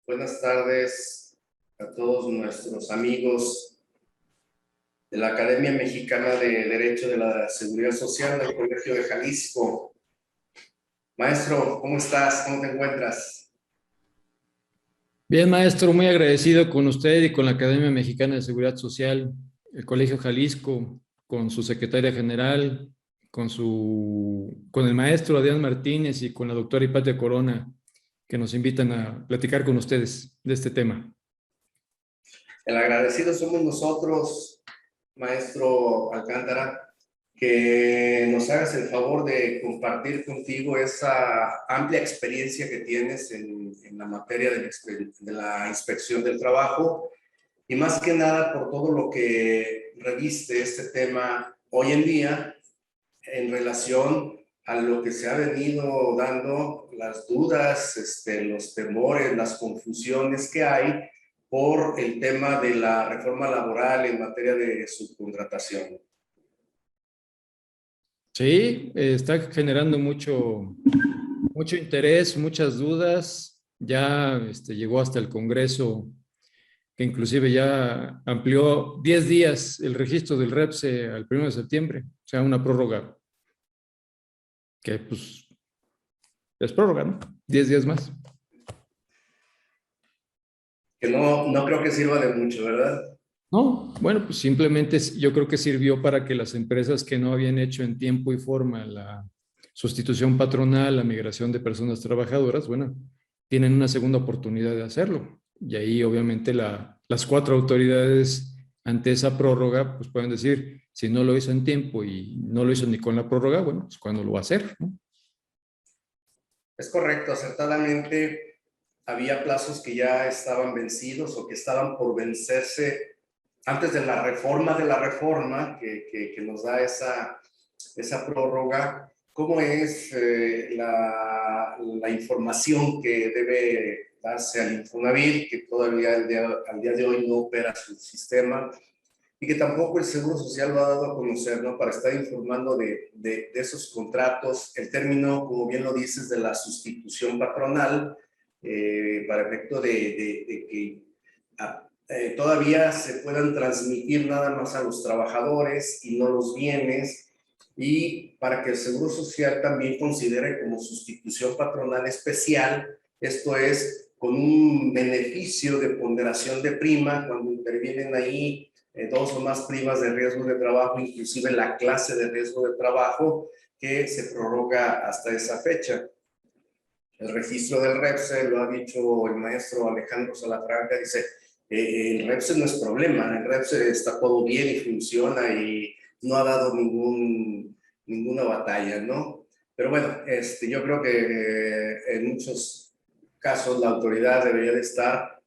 Buenas tardes a todos nuestros amigos de la Academia Mexicana de Derecho de la Seguridad Social del Colegio de Jalisco. Maestro, ¿cómo estás? ¿Cómo te encuentras? Bien, maestro, muy agradecido con usted y con la Academia Mexicana de Seguridad Social, el Colegio Jalisco, con su secretaria general, con el maestro Adrián Martínez y con la doctora Hipatia Corona, que nos invitan a platicar con ustedes de este tema. El agradecido somos nosotros, maestro Alcántara, que nos hagas el favor de compartir contigo esa amplia experiencia que tienes en la materia de la inspección del trabajo y más que nada por todo lo que reviste este tema hoy en día en relación a lo que se ha venido dando, las dudas, los temores, las confusiones que hay por el tema de la reforma laboral en materia de subcontratación. Sí, está generando mucho interés, muchas dudas. Ya llegó hasta el Congreso, que inclusive ya amplió 10 días el registro del REPSE al 1 de septiembre, o sea, una prórroga que pues es prórroga, ¿no? 10 días más. Que no creo que sirva de mucho, ¿verdad? No, bueno, pues simplemente yo creo que sirvió para que las empresas que no habían hecho en tiempo y forma la sustitución patronal, la migración de personas trabajadoras, bueno, tienen una segunda oportunidad de hacerlo. Y ahí obviamente las cuatro autoridades ante esa prórroga, pues pueden decir, si no lo hizo en tiempo y no lo hizo ni con la prórroga, bueno, pues ¿cuándo lo va a hacer? ¿No? Es correcto, acertadamente había plazos que ya estaban vencidos o que estaban por vencerse antes de la reforma que nos da esa prórroga. ¿Cómo es la información que debe darse al Infonavit, que todavía al día de hoy no opera su sistema y que tampoco el Seguro Social lo ha dado a conocer, ¿no? Para estar informando de esos contratos, el término, como bien lo dices, de la sustitución patronal, para efecto de que todavía se puedan transmitir nada más a los trabajadores y no los bienes, y para que el Seguro Social también considere como sustitución patronal especial, esto es, con un beneficio de ponderación de prima, cuando intervienen ahí dos o más primas de riesgo de trabajo, inclusive la clase de riesgo de trabajo, que se prorroga hasta esa fecha. El registro del REPSE, lo ha dicho el maestro Alejandro Salafranca, dice, el REPSE no es problema, el REPSE está todo bien y funciona y no ha dado ninguna batalla, ¿no? Pero bueno, yo creo que en muchos casos la autoridad debería de estar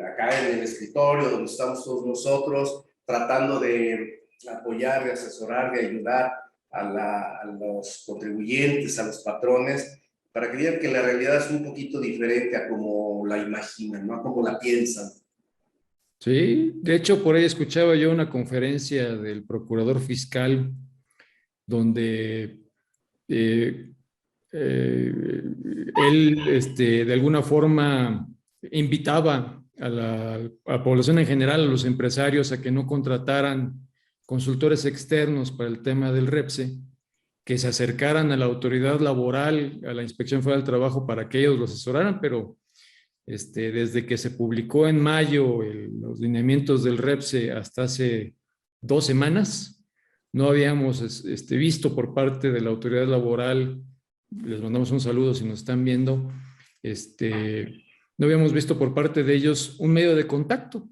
acá en el escritorio donde estamos todos nosotros, tratando de apoyar, de asesorar, de ayudar a los contribuyentes, a los patrones, para que digan que la realidad es un poquito diferente a como la imaginan, ¿no? A como la piensan. Sí, de hecho, por ahí escuchaba yo una conferencia del procurador fiscal donde eh, él de alguna forma invitaba a la población en general, a los empresarios, a que no contrataran consultores externos para el tema del REPSE, que se acercaran a la autoridad laboral, a la Inspección Federal del Trabajo, para que ellos lo asesoraran, pero desde que se publicó en mayo los lineamientos del REPSE hasta hace 2 semanas, no habíamos visto por parte de la autoridad laboral, les mandamos un saludo si nos están viendo, no habíamos visto por parte de ellos un medio de contacto.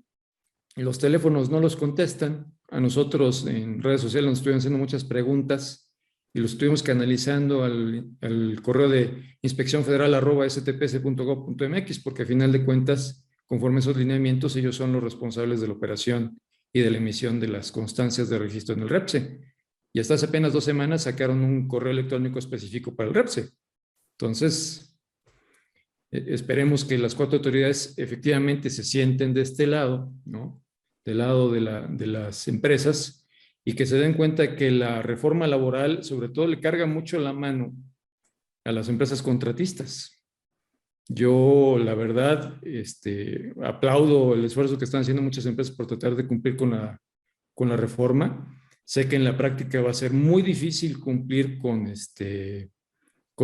Los teléfonos no los contestan. A nosotros en redes sociales nos estuvieron haciendo muchas preguntas y los estuvimos canalizando al correo de inspeccionfederal@stps.gov.mx, porque a final de cuentas, conforme a esos lineamientos, ellos son los responsables de la operación y de la emisión de las constancias de registro en el REPSE. Y hasta hace apenas 2 semanas sacaron un correo electrónico específico para el REPSE. Entonces, esperemos que las cuatro autoridades efectivamente se sienten de este lado, ¿no? Del lado de las empresas, y que se den cuenta que la reforma laboral sobre todo le carga mucho la mano a las empresas contratistas. Yo, la verdad, aplaudo el esfuerzo que están haciendo muchas empresas por tratar de cumplir con la reforma. Sé que en la práctica va a ser muy difícil cumplir con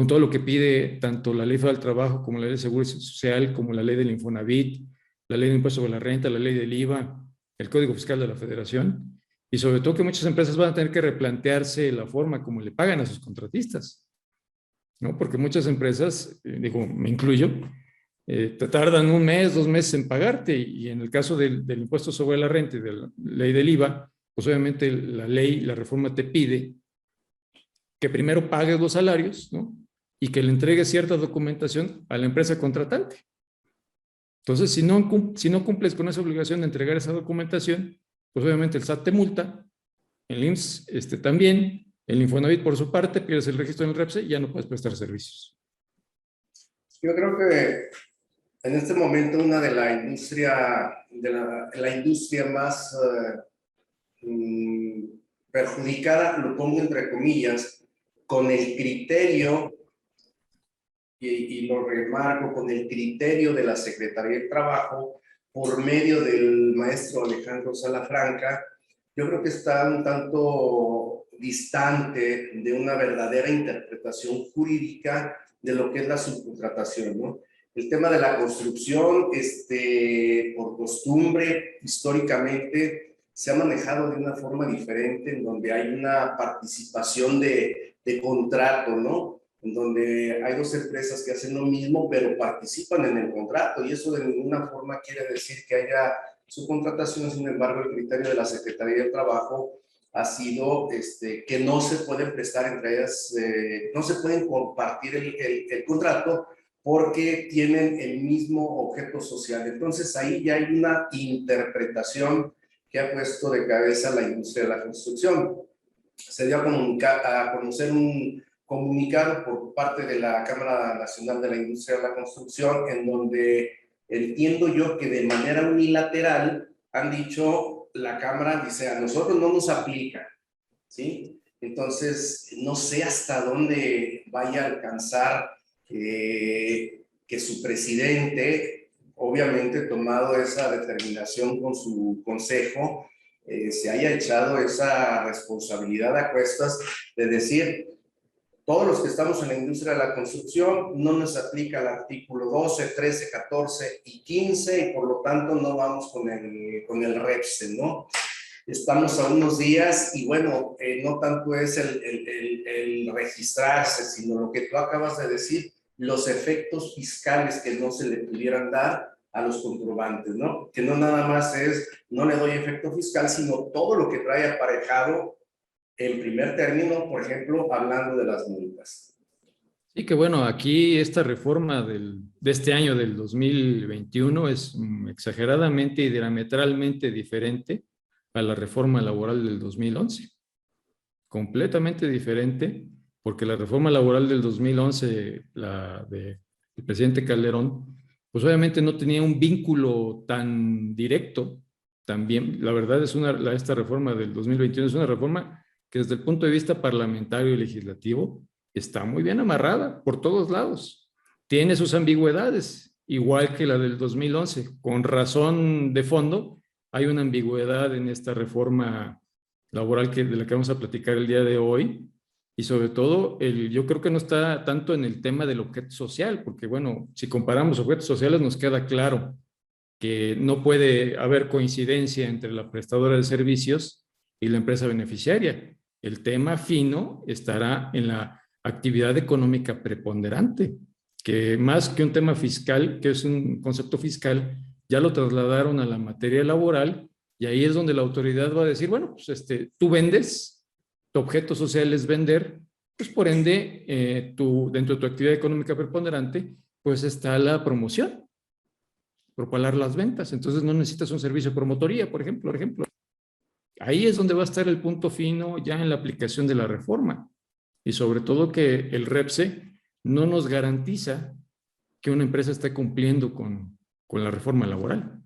todo lo que pide tanto la Ley Federal del Trabajo como la Ley de Seguro Social, como la Ley del Infonavit, la Ley de Impuesto sobre la Renta, la Ley del IVA, el Código Fiscal de la Federación. Y sobre todo que muchas empresas van a tener que replantearse la forma como le pagan a sus contratistas, ¿no? Porque muchas empresas, digo, me incluyo, te tardan un mes, 2 meses en pagarte, y en el caso del impuesto sobre la renta y de la ley del IVA, pues obviamente la ley, la reforma te pide que primero pagues los salarios, ¿no? Y que le entregues cierta documentación a la empresa contratante. Entonces, si no cumples con esa obligación de entregar esa documentación, pues obviamente el SAT te multa, el IMSS también, el Infonavit por su parte, pierdes el registro en el REPSE y ya no puedes prestar servicios. Yo creo que en este momento una de la industria, la industria más perjudicada, lo pongo entre comillas, con el criterio, y lo remarco, con el criterio de la Secretaría de Trabajo, por medio del maestro Alejandro Salafranca, yo creo que está un tanto distante de una verdadera interpretación jurídica de lo que es la subcontratación, ¿no? El tema de la construcción, por costumbre, históricamente, se ha manejado de una forma diferente, en donde hay una participación de contrato, ¿no? En donde hay dos empresas que hacen lo mismo, pero participan en el contrato, y eso de ninguna forma quiere decir que haya subcontratación. Sin embargo, el criterio de la Secretaría de Trabajo ha sido que no se pueden prestar entre ellas, no se pueden compartir el contrato porque tienen el mismo objeto social. Entonces ahí ya hay una interpretación que ha puesto de cabeza la industria de la construcción. Se dio a conocer un comunicado por parte de la Cámara Nacional de la Industria de la Construcción, en donde entiendo yo que de manera unilateral han dicho, la Cámara dice, a nosotros no nos aplica, ¿sí? Entonces, no sé hasta dónde vaya a alcanzar que su presidente, obviamente tomado esa determinación con su consejo, se haya echado esa responsabilidad a cuestas de decir, todos los que estamos en la industria de la construcción no nos aplica el artículo 12, 13, 14 y 15, y por lo tanto no vamos con el REPSE, ¿no? Estamos a unos días y bueno, no tanto es el registrarse, sino lo que tú acabas de decir, los efectos fiscales que no se le pudieran dar a los comprobantes, ¿no? Que no nada más es, no le doy efecto fiscal, sino todo lo que trae aparejado en primer término, por ejemplo, hablando de las multas. Sí, que bueno, aquí esta reforma de este año, del 2021, es exageradamente y diametralmente diferente a la reforma laboral del 2011. Completamente diferente, porque la reforma laboral del 2011, la del presidente Calderón, pues obviamente no tenía un vínculo tan directo. También, la verdad es esta reforma del 2021 es una reforma que desde el punto de vista parlamentario y legislativo está muy bien amarrada por todos lados. Tiene sus ambigüedades, igual que la del 2011. Con razón de fondo, hay una ambigüedad en esta reforma laboral de la que vamos a platicar el día de hoy. Y sobre todo, yo creo que no está tanto en el tema del objeto social, porque bueno, si comparamos objetos sociales nos queda claro que no puede haber coincidencia entre la prestadora de servicios y la empresa beneficiaria. El tema fino estará en la actividad económica preponderante, que más que un tema fiscal, que es un concepto fiscal, ya lo trasladaron a la materia laboral, y ahí es donde la autoridad va a decir, bueno, pues tú vendes, tu objeto social es vender, pues por ende, dentro de tu actividad económica preponderante, pues está la promoción, propalar las ventas. Entonces no necesitas un servicio de promotoría, por ejemplo. Ahí es donde va a estar el punto fino ya en la aplicación de la reforma. Y sobre todo que el REPSE no nos garantiza que una empresa esté cumpliendo con la reforma laboral.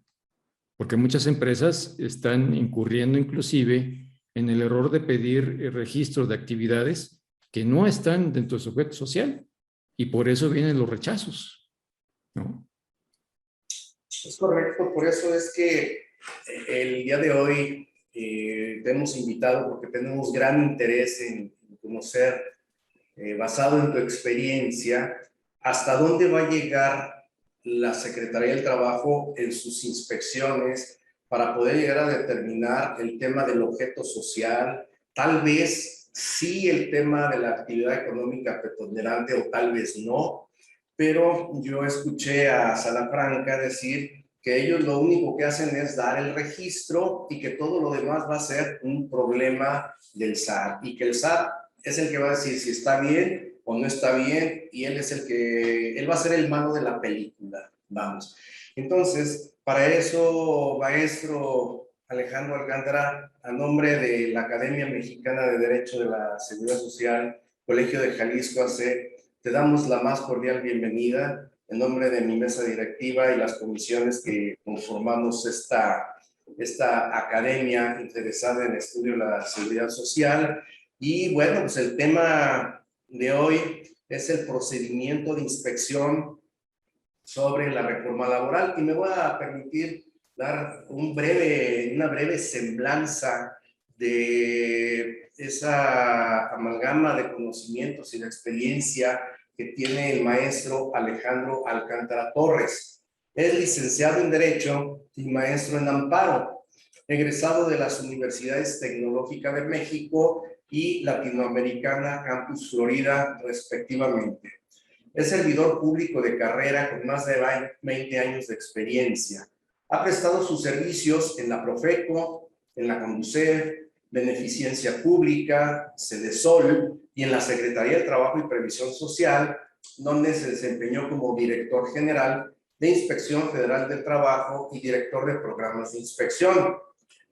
Porque muchas empresas están incurriendo inclusive en el error de pedir registros de actividades que no están dentro de su objeto social. Y por eso vienen los rechazos. ¿no? Es correcto, por eso es que el día de hoy te hemos invitado porque tenemos gran interés en conocer, basado en tu experiencia, hasta dónde va a llegar la Secretaría del Trabajo en sus inspecciones para poder llegar a determinar el tema del objeto social, tal vez sí el tema de la actividad económica preponderante o tal vez no, pero yo escuché a Salafranca decir que ellos lo único que hacen es dar el registro y que todo lo demás va a ser un problema del SAT y que el SAT es el que va a decir si está bien o no está bien y él es él va a ser el malo de la película, vamos. Entonces, para eso, maestro Alejandro Alcántara, a nombre de la Academia Mexicana de Derecho de la Seguridad Social, Colegio de Jalisco AC, te damos la más cordial bienvenida en nombre de mi mesa directiva y las comisiones que conformamos esta academia interesada en el estudio de la seguridad social. Y bueno, pues el tema de hoy es el procedimiento de inspección sobre la reforma laboral y me voy a permitir dar una breve semblanza de esa amalgama de conocimientos y de experiencia que tiene el maestro Alejandro Alcántara Torres. Es licenciado en Derecho y maestro en Amparo, egresado de las Universidades Tecnológicas de México y Latinoamericana Campus Florida, respectivamente. Es servidor público de carrera con más de 20 años de experiencia. Ha prestado sus servicios en la Profeco, en la Conducef, Beneficencia Pública, Sedesol y en la Secretaría de Trabajo y Previsión Social, donde se desempeñó como director general de Inspección Federal del Trabajo y director de programas de inspección,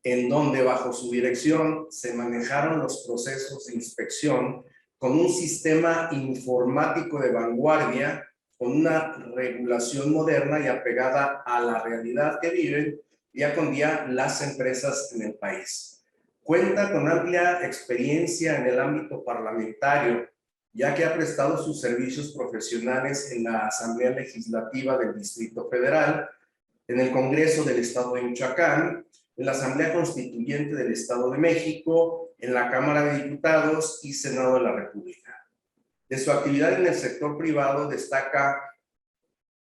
en donde bajo su dirección se manejaron los procesos de inspección con un sistema informático de vanguardia, con una regulación moderna y apegada a la realidad que viven día con día las empresas en el país. Cuenta con amplia experiencia en el ámbito parlamentario, ya que ha prestado sus servicios profesionales en la Asamblea Legislativa del Distrito Federal, en el Congreso del Estado de Michoacán, en la Asamblea Constituyente del Estado de México, en la Cámara de Diputados y Senado de la República. De su actividad en el sector privado destaca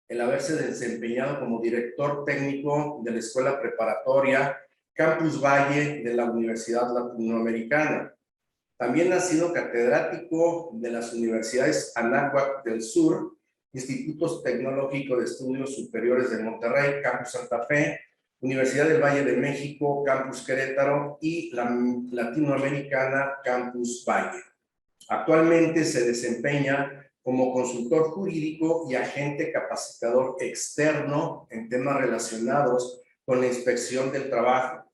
el haberse desempeñado como director técnico de la Escuela Preparatoria Campus Valle de la Universidad Latinoamericana. También ha sido catedrático de las Universidades Anáhuac del Sur, Institutos Tecnológicos de Estudios Superiores de Monterrey, Campus Santa Fe, Universidad del Valle de México, Campus Querétaro y la Latinoamericana Campus Valle. Actualmente se desempeña como consultor jurídico y agente capacitador externo en temas relacionados con la inspección del trabajo,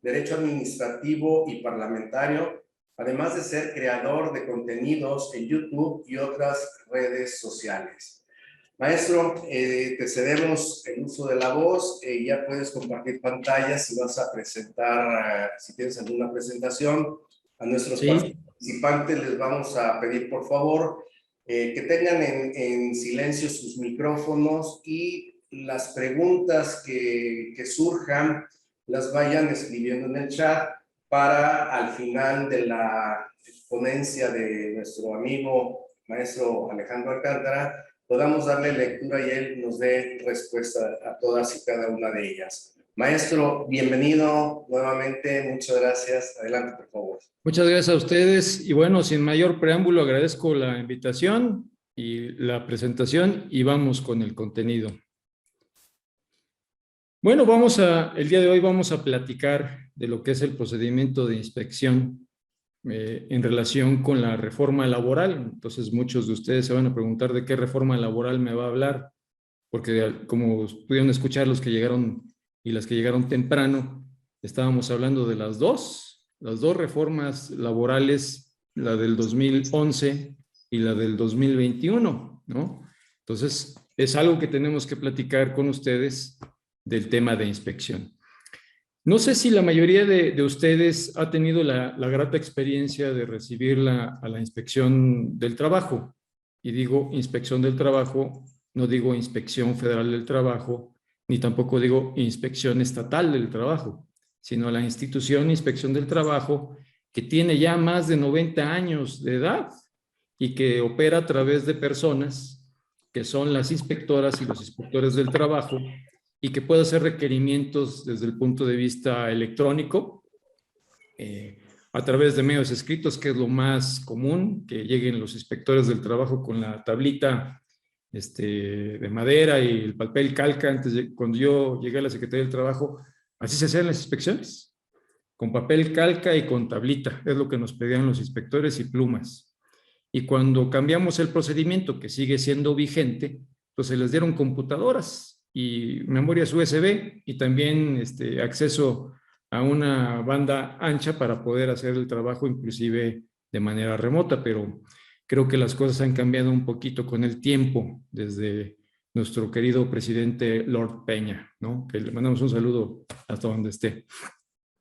derecho administrativo y parlamentario, además de ser creador de contenidos en YouTube y otras redes sociales. Maestro, te cedemos el uso de la voz, ya puedes compartir pantalla si vas a presentar, si tienes alguna presentación. A nuestros participantes les vamos a pedir, por favor, que tengan en silencio sus micrófonos y las preguntas que surjan las vayan escribiendo en el chat para al final de la ponencia de nuestro amigo maestro Alejandro Alcántara podamos darle lectura y él nos dé respuesta a todas y cada una de ellas. Maestro, bienvenido nuevamente, muchas gracias. Adelante, por favor. Muchas gracias a ustedes y bueno, sin mayor preámbulo, agradezco la invitación y la presentación y vamos con el contenido. Bueno, el día de hoy vamos a platicar de lo que es el procedimiento de inspección en relación con la reforma laboral. Entonces, muchos de ustedes se van a preguntar de qué reforma laboral me va a hablar, porque como pudieron escuchar los que llegaron y las que llegaron temprano, estábamos hablando de las dos reformas laborales, la del 2011 y la del 2021, ¿no? Entonces, es algo que tenemos que platicar con ustedes del tema de inspección. No sé si la mayoría de ustedes ha tenido la grata experiencia de recibir a la inspección del trabajo. Y digo inspección del trabajo No digo Inspección Federal del Trabajo, ni tampoco digo Inspección Estatal del Trabajo, sino la institución Inspección del Trabajo, que tiene ya más de 90 años de edad y que opera a través de personas que son las inspectoras y los inspectores del trabajo, y que puede hacer requerimientos desde el punto de vista electrónico, a través de medios escritos, que es lo más común, que lleguen los inspectores del trabajo con la tablita de madera y el papel calca. Cuando yo llegué a la Secretaría del Trabajo, así se hacían las inspecciones, con papel calca y con tablita, es lo que nos pedían los inspectores, y plumas. Y cuando cambiamos el procedimiento, que sigue siendo vigente, pues se les dieron computadoras y memorias USB, y también acceso a una banda ancha para poder hacer el trabajo inclusive de manera remota. Pero creo que las cosas han cambiado un poquito con el tiempo desde nuestro querido presidente Lord Peña, ¿no? Que le mandamos un saludo hasta donde esté.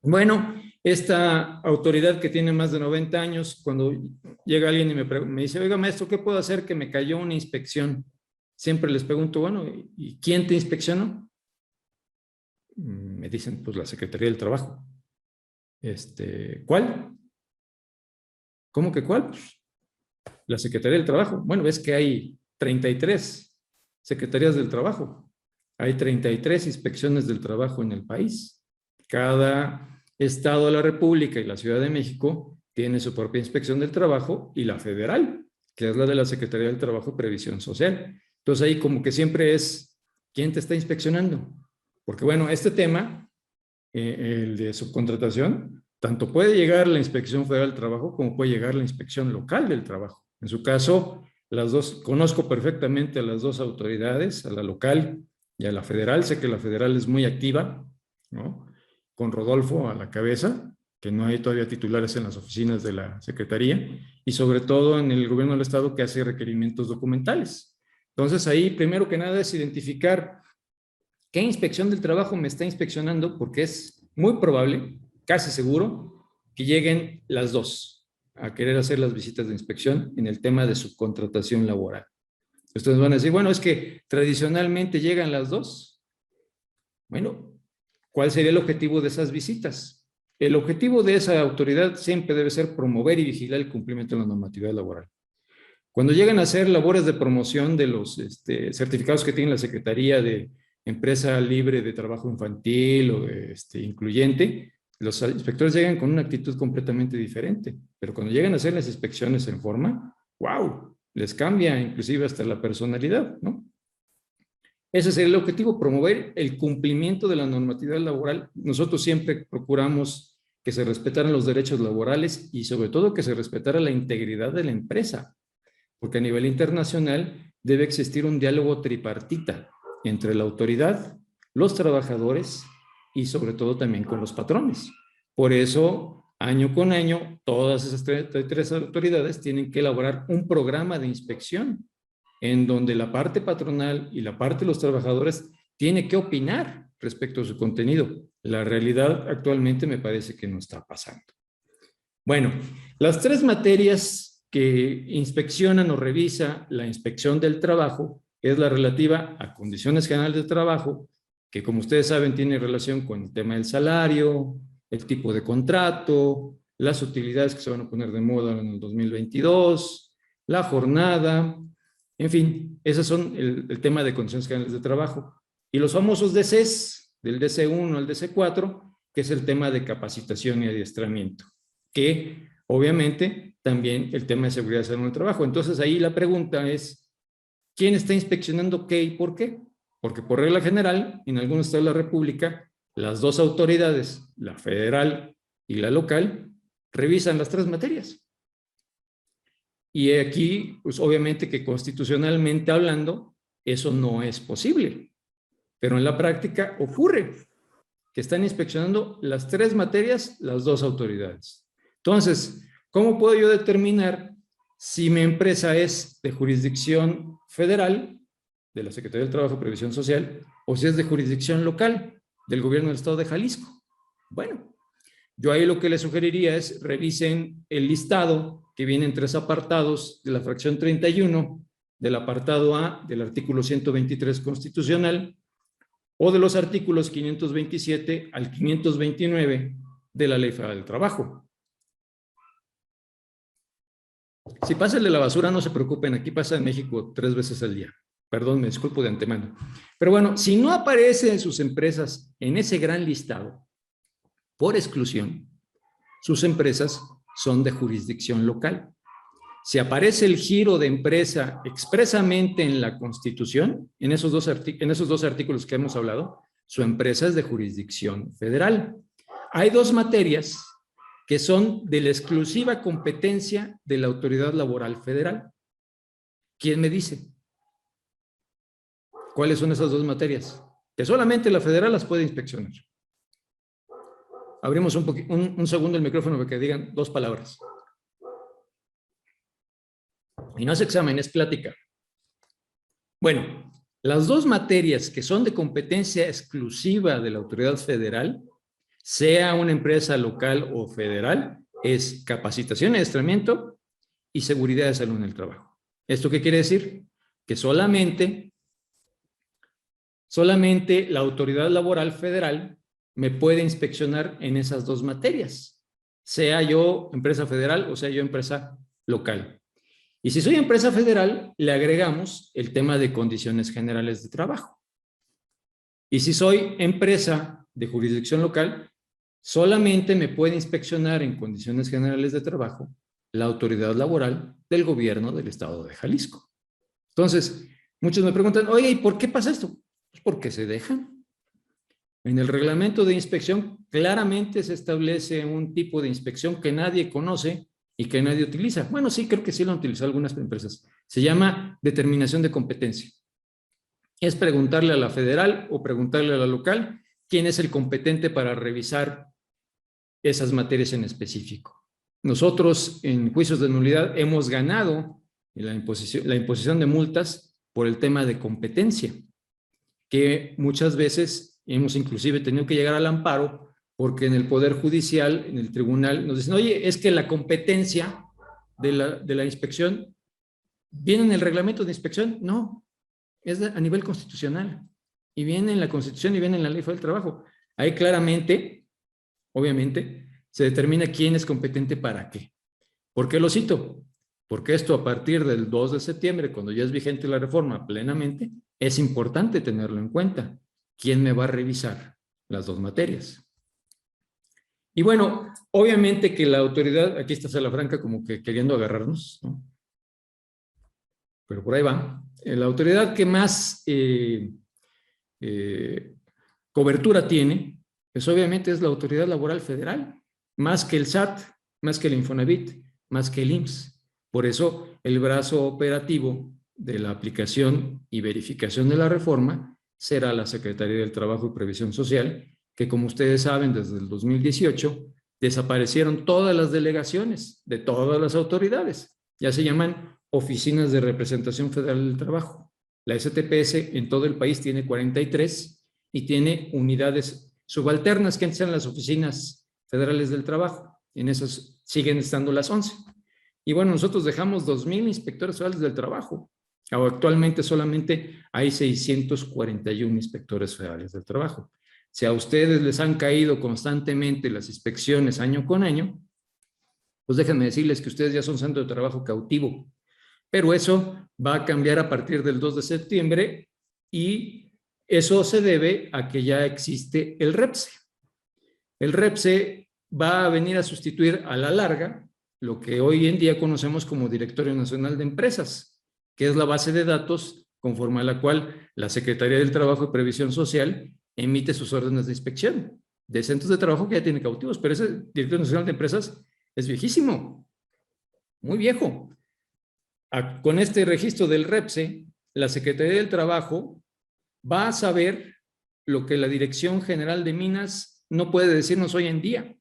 Bueno, esta autoridad que tiene más de 90 años, cuando llega alguien y me dice, oiga, maestro, ¿qué puedo hacer que me cayó una inspección? Siempre les pregunto, bueno, ¿y quién te inspeccionó? Me dicen, pues la Secretaría del Trabajo. ¿Cuál? ¿Cómo que cuál? Pues, la Secretaría del Trabajo. Bueno, ves que hay 33 secretarías del trabajo. Hay 33 inspecciones del trabajo en el país. Cada estado de la República y la Ciudad de México tiene su propia inspección del trabajo, y la federal, que es la de la Secretaría del Trabajo y Previsión Social. Entonces ahí como que siempre es, ¿quién te está inspeccionando? Porque bueno, este tema, el de subcontratación, tanto puede llegar la Inspección Federal del Trabajo como puede llegar la Inspección Local del Trabajo. En su caso, las dos, conozco perfectamente a las dos autoridades, a la local y a la federal. Sé que la federal es muy activa, ¿no? Con Rodolfo a la cabeza, que no hay todavía titulares en las oficinas de la Secretaría, y sobre todo en el gobierno del Estado, que hace requerimientos documentales. Entonces ahí, primero que nada, es identificar qué inspección del trabajo me está inspeccionando, porque es muy probable, casi seguro, que lleguen las dos a querer hacer las visitas de inspección en el tema de subcontratación laboral. Ustedes van a decir, bueno, es que tradicionalmente llegan las dos. Bueno, ¿cuál sería el objetivo de esas visitas? El objetivo de esa autoridad siempre debe ser promover y vigilar el cumplimiento de la normatividad laboral. Cuando llegan a hacer labores de promoción de los certificados que tiene la Secretaría de Empresa Libre de Trabajo Infantil o incluyente, los inspectores llegan con una actitud completamente diferente. Pero cuando llegan a hacer las inspecciones en forma, ¡wow!, les cambia inclusive hasta la personalidad, ¿no? Ese sería el objetivo, promover el cumplimiento de la normatividad laboral. Nosotros siempre procuramos que se respetaran los derechos laborales y sobre todo que se respetara la integridad de la empresa, porque a nivel internacional debe existir un diálogo tripartita entre la autoridad, los trabajadores y sobre todo también con los patrones. Por eso, año con año, todas esas tres autoridades tienen que elaborar un programa de inspección en donde la parte patronal y la parte de los trabajadores tiene que opinar respecto a su contenido. La realidad actualmente me parece que no está pasando. Bueno, las tres materias que inspeccionan o revisa la Inspección del Trabajo es la relativa a condiciones generales de trabajo, que como ustedes saben tiene relación con el tema del salario, el tipo de contrato, las utilidades que se van a poner de moda en el 2022, la jornada, en fin, esos son el tema de condiciones generales de trabajo. Y los famosos DCs, del DC1 al DC4, que es el tema de capacitación y adiestramiento, que obviamente también el tema de seguridad y salud en el trabajo. Entonces ahí la pregunta es, ¿quién está inspeccionando qué y por qué? Porque por regla general, en algunos estados de la República, las dos autoridades, la federal y la local, revisan las tres materias. Y aquí, pues obviamente que constitucionalmente hablando, eso no es posible. Pero en la práctica ocurre que están inspeccionando las tres materias, las dos autoridades. Entonces, ¿cómo puedo yo determinar si mi empresa es de jurisdicción federal, de la Secretaría del Trabajo y Previsión Social, o si es de jurisdicción local, del gobierno del estado de Jalisco? Bueno, yo ahí lo que les sugeriría es revisen el listado que viene en 3 apartados de la fracción 31 del apartado A del artículo 123 constitucional o de los artículos 527 al 529 de la Ley Federal del Trabajo. Si pasa el de la basura, no se preocupen, aquí pasa en México 3 veces al día. Perdón, me disculpo de antemano. Pero bueno, si no aparecen sus empresas en ese gran listado, por exclusión, sus empresas son de jurisdicción local. Si aparece el giro de empresa expresamente en la Constitución, en esos dos artículos que hemos hablado, su empresa es de jurisdicción federal. Hay dos materias que son de la exclusiva competencia de la Autoridad Laboral Federal. ¿Quién me dice cuáles son esas dos materias? Que solamente la federal las puede inspeccionar. Abrimos un segundo el micrófono para que digan dos palabras. Y no es examen, es plática. Bueno, las dos materias que son de competencia exclusiva de la autoridad federal, sea una empresa local o federal, es capacitación y adiestramiento y seguridad de salud en el trabajo. ¿Esto qué quiere decir? Que solamente la autoridad laboral federal me puede inspeccionar en esas dos materias, sea yo empresa federal o sea yo empresa local. Y si soy empresa federal, le agregamos el tema de condiciones generales de trabajo. Y si soy empresa de jurisdicción local, solamente me puede inspeccionar en condiciones generales de trabajo la autoridad laboral del gobierno del estado de Jalisco. Entonces, muchos me preguntan, oye, ¿y por qué pasa esto? Pues porque se dejan. En el reglamento de inspección claramente se establece un tipo de inspección que nadie conoce y que nadie utiliza. Bueno, sí, creo que sí lo han utilizado algunas empresas. Se llama determinación de competencia. Es preguntarle a la federal o preguntarle a la local quién es el competente para revisar esas materias en específico. Nosotros en juicios de nulidad hemos ganado la imposición de multas por el tema de competencia, que muchas veces hemos inclusive tenido que llegar al amparo porque en el Poder Judicial, en el tribunal, nos dicen, oye, es que la competencia de la inspección viene en el reglamento de inspección. No, es a nivel constitucional. Y viene en la Constitución y viene en la Ley Federal del Trabajo. Ahí claramente, obviamente, se determina quién es competente para qué. ¿Por qué lo cito? Porque esto a partir del 2 de septiembre, cuando ya es vigente la reforma plenamente, es importante tenerlo en cuenta. ¿Quién me va a revisar las dos materias? Y bueno, obviamente que la autoridad, aquí está Salafranca como que queriendo agarrarnos, ¿no? Pero por ahí va. La autoridad que más cobertura tiene, pues obviamente es la Autoridad Laboral Federal, más que el SAT, más que el Infonavit, más que el IMSS. Por eso el brazo operativo de la aplicación y verificación de la reforma será la Secretaría del Trabajo y Previsión Social, que como ustedes saben, desde el 2018 desaparecieron todas las delegaciones de todas las autoridades. Ya se llaman Oficinas de Representación Federal del Trabajo. La STPS en todo el país tiene 43 y tiene unidades subalternas que antes eran las Oficinas Federales del Trabajo. En esas siguen estando las 11. Y bueno, nosotros dejamos 2,000 inspectores federales del trabajo. Actualmente solamente hay 641 inspectores federales del trabajo. Si a ustedes les han caído constantemente las inspecciones año con año, pues déjenme decirles que ustedes ya son centro de trabajo cautivo. Pero eso va a cambiar a partir del 2 de septiembre y eso se debe a que ya existe el REPSE. El REPSE va a venir a sustituir a la larga lo que hoy en día conocemos como Directorio Nacional de Empresas, que es la base de datos conforme a la cual la Secretaría del Trabajo y Previsión Social emite sus órdenes de inspección de centros de trabajo que ya tienen cautivos, pero ese Directorio Nacional de Empresas es viejísimo, muy viejo. Con este registro del REPSE, la Secretaría del Trabajo va a saber lo que la Dirección General de Minas no puede decirnos hoy en día.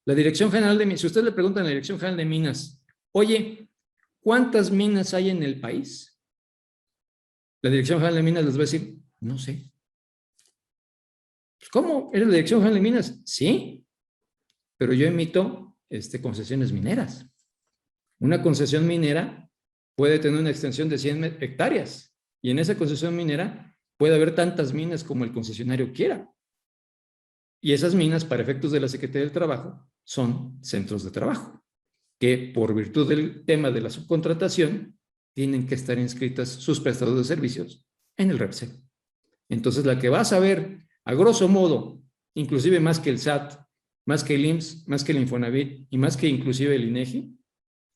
La Dirección General de Minas, si usted le pregunta a la Dirección General de Minas, oye, ¿cuántas minas hay en el país? La Dirección General de Minas les va a decir, no sé. ¿Cómo? ¿Eres la Dirección General de Minas? Sí, pero yo emito concesiones mineras. Una concesión minera puede tener una extensión de 100 hectáreas y en esa concesión minera puede haber tantas minas como el concesionario quiera. Y esas minas, para efectos de la Secretaría del Trabajo, son centros de trabajo, que por virtud del tema de la subcontratación, tienen que estar inscritas sus prestadores de servicios en el REPSE. Entonces, la que vas a ver, a grosso modo, inclusive más que el SAT, más que el IMSS, más que el Infonavit y más que inclusive el INEGI,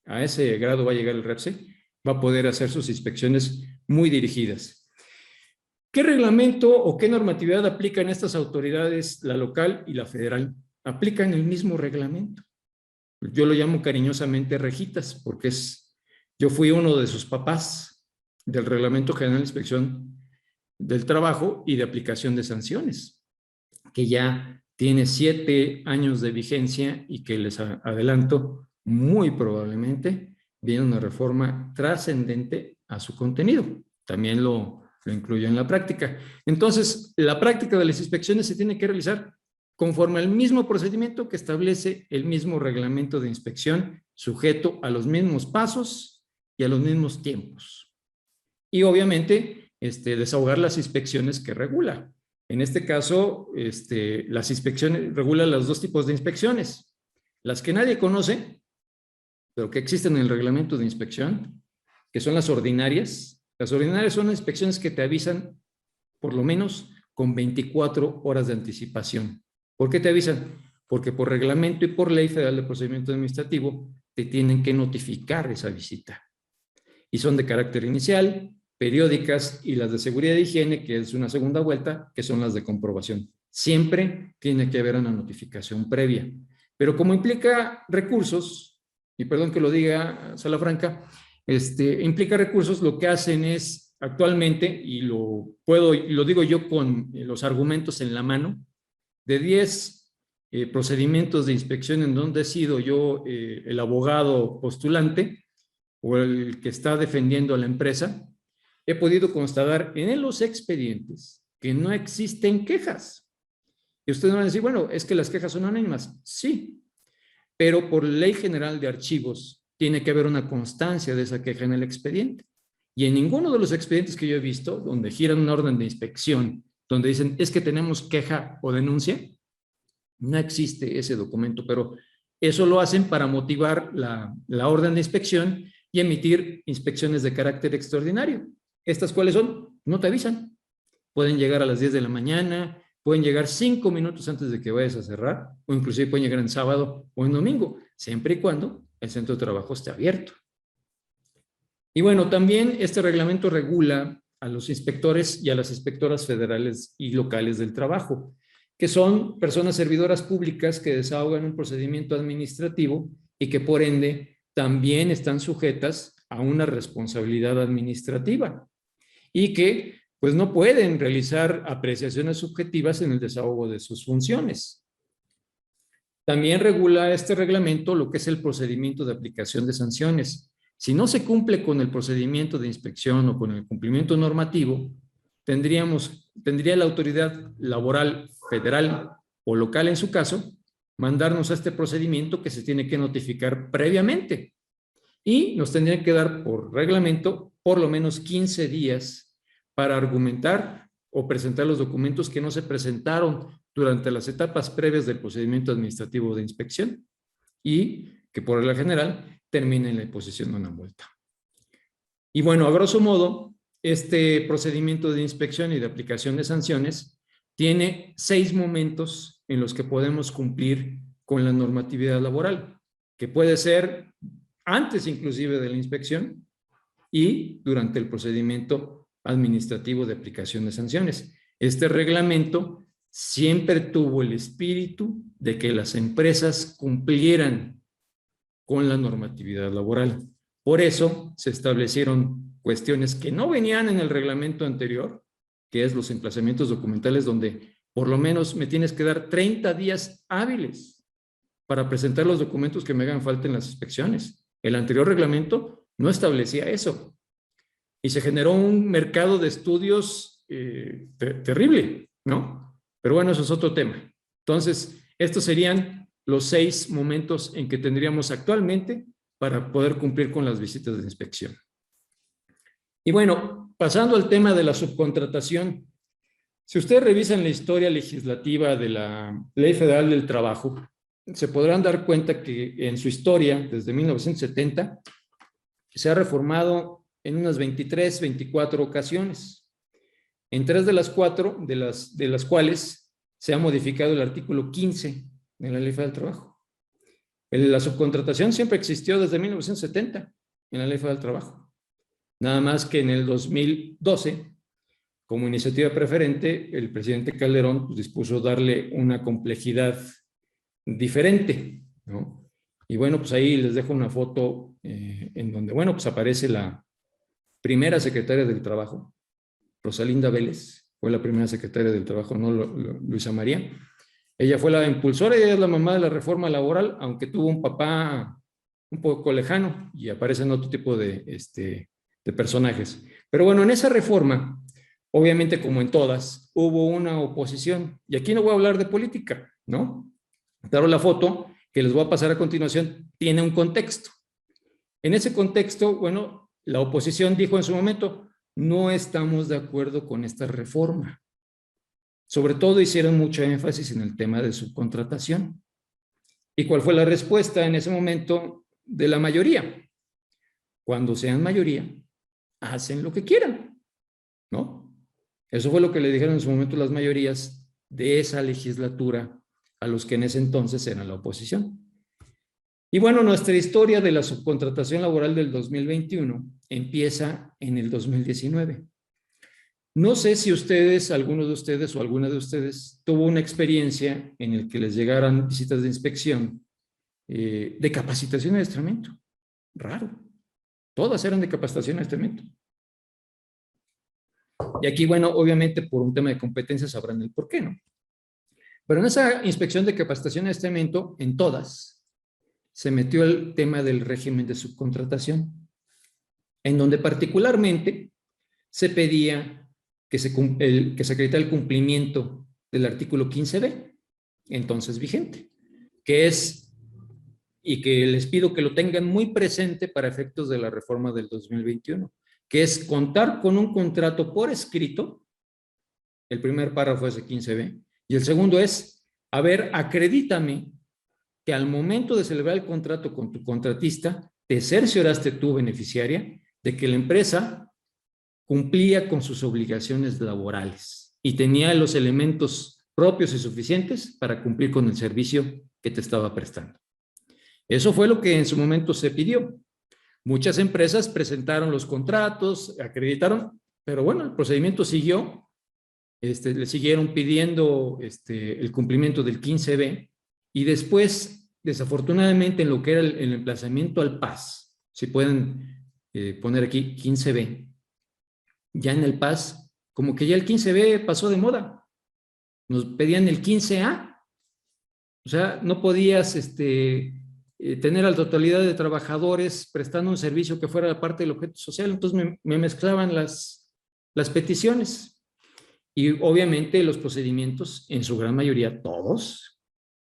a ese grado va a llegar el REPSE, va a poder hacer sus inspecciones muy dirigidas. ¿Qué reglamento o qué normatividad aplican estas autoridades, la local y la federal? Aplican el mismo reglamento. Yo lo llamo cariñosamente rejitas, porque yo fui uno de sus papás del Reglamento General de Inspección del Trabajo y de aplicación de sanciones, que ya tiene 7 años de vigencia y que les adelanto, muy probablemente viene una reforma trascendente a su contenido. También lo incluyo en la práctica. Entonces, la práctica de las inspecciones se tiene que realizar conforme al mismo procedimiento que establece el mismo reglamento de inspección, sujeto a los mismos pasos y a los mismos tiempos. Y obviamente, desahogar las inspecciones que regula. En este caso, las inspecciones regulan los 2 tipos de inspecciones. Las que nadie conoce, pero que existen en el reglamento de inspección, que son las ordinarias. Las ordinarias son inspecciones que te avisan por lo menos con 24 horas de anticipación. ¿Por qué te avisan? Porque por reglamento y por ley federal de procedimiento administrativo te tienen que notificar esa visita. Y son de carácter inicial, periódicas y las de seguridad e higiene, que es una segunda vuelta, que son las de comprobación. Siempre tiene que haber una notificación previa. Pero como implica recursos, y perdón que lo diga Sala Franca, implica recursos, lo que hacen es actualmente, y lo digo yo con los argumentos en la mano, de 10 procedimientos de inspección en donde he sido yo el abogado postulante o el que está defendiendo a la empresa, he podido constatar en los expedientes que no existen quejas. Y ustedes van a decir, bueno, es que las quejas son anónimas. Sí, pero por ley general de archivos tiene que haber una constancia de esa queja en el expediente. Y en ninguno de los expedientes que yo he visto, donde giran una orden de inspección, donde dicen, es que tenemos queja o denuncia, no existe ese documento, pero eso lo hacen para motivar la orden de inspección y emitir inspecciones de carácter extraordinario. ¿Estas cuáles son? No te avisan. Pueden llegar a las 10 de la mañana, pueden llegar 5 minutos antes de que vayas a cerrar, o inclusive pueden llegar en sábado o en domingo, siempre y cuando el centro de trabajo esté abierto. Y bueno, también este reglamento regula a los inspectores y a las inspectoras federales y locales del trabajo, que son personas servidoras públicas que desahogan un procedimiento administrativo y que por ende también están sujetas a una responsabilidad administrativa y que pues no pueden realizar apreciaciones subjetivas en el desahogo de sus funciones. También regula este reglamento lo que es el procedimiento de aplicación de sanciones. Si no se cumple con el procedimiento de inspección o con el cumplimiento normativo, tendría la autoridad laboral federal o local en su caso, mandarnos a este procedimiento que se tiene que notificar previamente. Y nos tendrían que dar por reglamento por lo menos 15 días para argumentar o presentar los documentos que no se presentaron durante las etapas previas del procedimiento administrativo de inspección y que por regla general termine en la imposición de una multa. Y bueno, a grosso modo, este procedimiento de inspección y de aplicación de sanciones tiene 6 momentos en los que podemos cumplir con la normatividad laboral, que puede ser antes inclusive de la inspección y durante el procedimiento administrativo de aplicación de sanciones. Este reglamento siempre tuvo el espíritu de que las empresas cumplieran con la normatividad laboral. Por eso se establecieron cuestiones que no venían en el reglamento anterior, que es los emplazamientos documentales, donde por lo menos me tienes que dar 30 días hábiles para presentar los documentos que me hagan falta en las inspecciones. El anterior reglamento no establecía eso. Y se generó un mercado de estudios terrible, ¿no? Pero bueno, eso es otro tema. Entonces, estos serían los 6 momentos en que tendríamos actualmente para poder cumplir con las visitas de inspección. Y bueno, pasando al tema de la subcontratación, si ustedes revisan la historia legislativa de la Ley Federal del Trabajo, se podrán dar cuenta que en su historia, desde 1970, se ha reformado en unas 23, 24 ocasiones. En 3 de las 4, de las cuales se ha modificado el artículo 15 de la Ley Federal del Trabajo. La subcontratación siempre existió desde 1970 en la Ley Federal del Trabajo. Nada más que en el 2012, como iniciativa preferente, el presidente Calderón pues, dispuso darle una complejidad diferente, ¿no? Y bueno, pues ahí les dejo una foto en donde, bueno, pues aparece la primera secretaria del Trabajo, Rosalinda Vélez, fue la primera secretaria del Trabajo, no Luisa María. Ella fue la impulsora, ella es la mamá de la reforma laboral, aunque tuvo un papá un poco lejano y aparecen otro tipo de personajes. Pero bueno, en esa reforma, obviamente como en todas, hubo una oposición. Y aquí no voy a hablar de política, ¿no? Claro, la foto que les voy a pasar a continuación tiene un contexto. En ese contexto, bueno, la oposición dijo en su momento, no estamos de acuerdo con esta reforma. Sobre todo hicieron mucho énfasis en el tema de subcontratación. ¿Y cuál fue la respuesta en ese momento de la mayoría? Cuando sean mayoría, hacen lo que quieran, ¿no? Eso fue lo que le dijeron en su momento las mayorías de esa legislatura a los que en ese entonces eran la oposición. Y bueno, nuestra historia de la subcontratación laboral del 2021 empieza en el 2019. No sé si ustedes, alguno de ustedes o alguna de ustedes tuvo una experiencia en el que les llegaran visitas de inspección de capacitación y adiestramiento. Raro. Todas eran de capacitación y adiestramiento. Y aquí, bueno, obviamente por un tema de competencia sabrán el por qué, ¿no? Pero en esa inspección de capacitación y adiestramiento, en todas, se metió el tema del régimen de subcontratación, en donde particularmente se pedía que se acreditara el cumplimiento del artículo 15b, entonces vigente, que es, y que les pido que lo tengan muy presente para efectos de la reforma del 2021, que es contar con un contrato por escrito, el primer párrafo es el 15b, y el segundo es, a ver, acredítame que al momento de celebrar el contrato con tu contratista, te cercioraste tú, beneficiaria, de que la empresa cumplía con sus obligaciones laborales y tenía los elementos propios y suficientes para cumplir con el servicio que te estaba prestando. Eso fue lo que en su momento se pidió. Muchas empresas presentaron los contratos, acreditaron, pero bueno, el procedimiento siguió. Le siguieron pidiendo el cumplimiento del 15b y después, desafortunadamente, en lo que era el emplazamiento al PAS, si pueden poner aquí 15b, ya en el PAS, como que ya el 15b pasó de moda. Nos pedían el 15a. O sea, no podías tener a la totalidad de trabajadores prestando un servicio que fuera parte del objeto social. Entonces me mezclaban las peticiones. Y obviamente los procedimientos, en su gran mayoría, todos,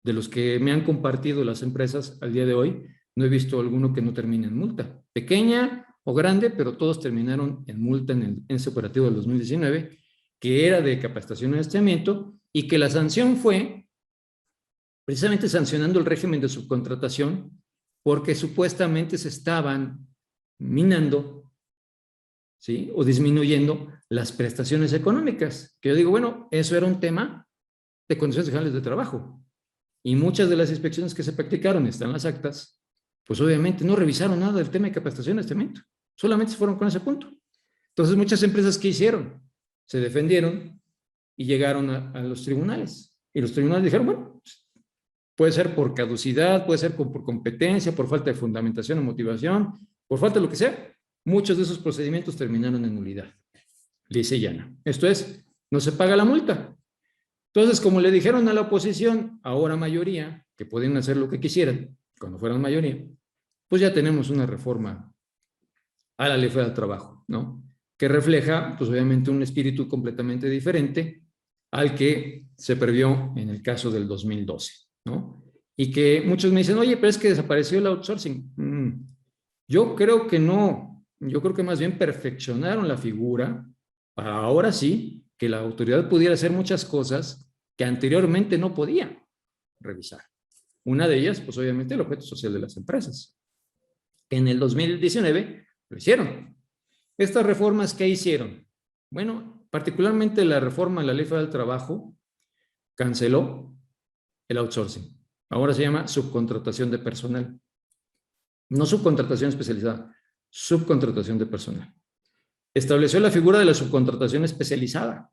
de los que me han compartido las empresas al día de hoy, no he visto alguno que no termine en multa. Pequeña o grande, pero todos terminaron en multa en ese operativo del 2019, que era de capacitación y adiestramiento, y que la sanción fue precisamente sancionando el régimen de subcontratación, porque supuestamente se estaban minando, ¿sí?, o disminuyendo las prestaciones económicas. Que yo digo, bueno, eso era un tema de condiciones generales de trabajo. Y muchas de las inspecciones que se practicaron, están en las actas, pues obviamente no revisaron nada del tema de capacitación y adiestramiento. Solamente se fueron con ese punto. Entonces, muchas empresas, ¿qué hicieron? Se defendieron y llegaron a los tribunales. Y los tribunales dijeron, bueno, puede ser por caducidad, puede ser por competencia, por falta de fundamentación o motivación, por falta de lo que sea. Muchos de esos procedimientos terminaron en nulidad. Lisa y llana. Esto es, no se paga la multa. Entonces, como le dijeron a la oposición, ahora mayoría, que podían hacer lo que quisieran, cuando fueran mayoría, pues ya tenemos una reforma a la Ley Federal del Trabajo, ¿no? Que refleja, pues obviamente, un espíritu completamente diferente al que se previó en el caso del 2012, ¿no? Y que muchos me dicen, oye, pero es que desapareció el outsourcing. Yo creo que no, yo creo que más bien perfeccionaron la figura para ahora sí que la autoridad pudiera hacer muchas cosas que anteriormente no podía revisar. Una de ellas, pues obviamente el objeto social de las empresas. En el 2019 lo hicieron. Estas reformas, ¿qué hicieron? Bueno, particularmente la reforma a la Ley Federal del Trabajo canceló el outsourcing. Ahora se llama subcontratación de personal. No subcontratación especializada, subcontratación de personal. Estableció la figura de la subcontratación especializada.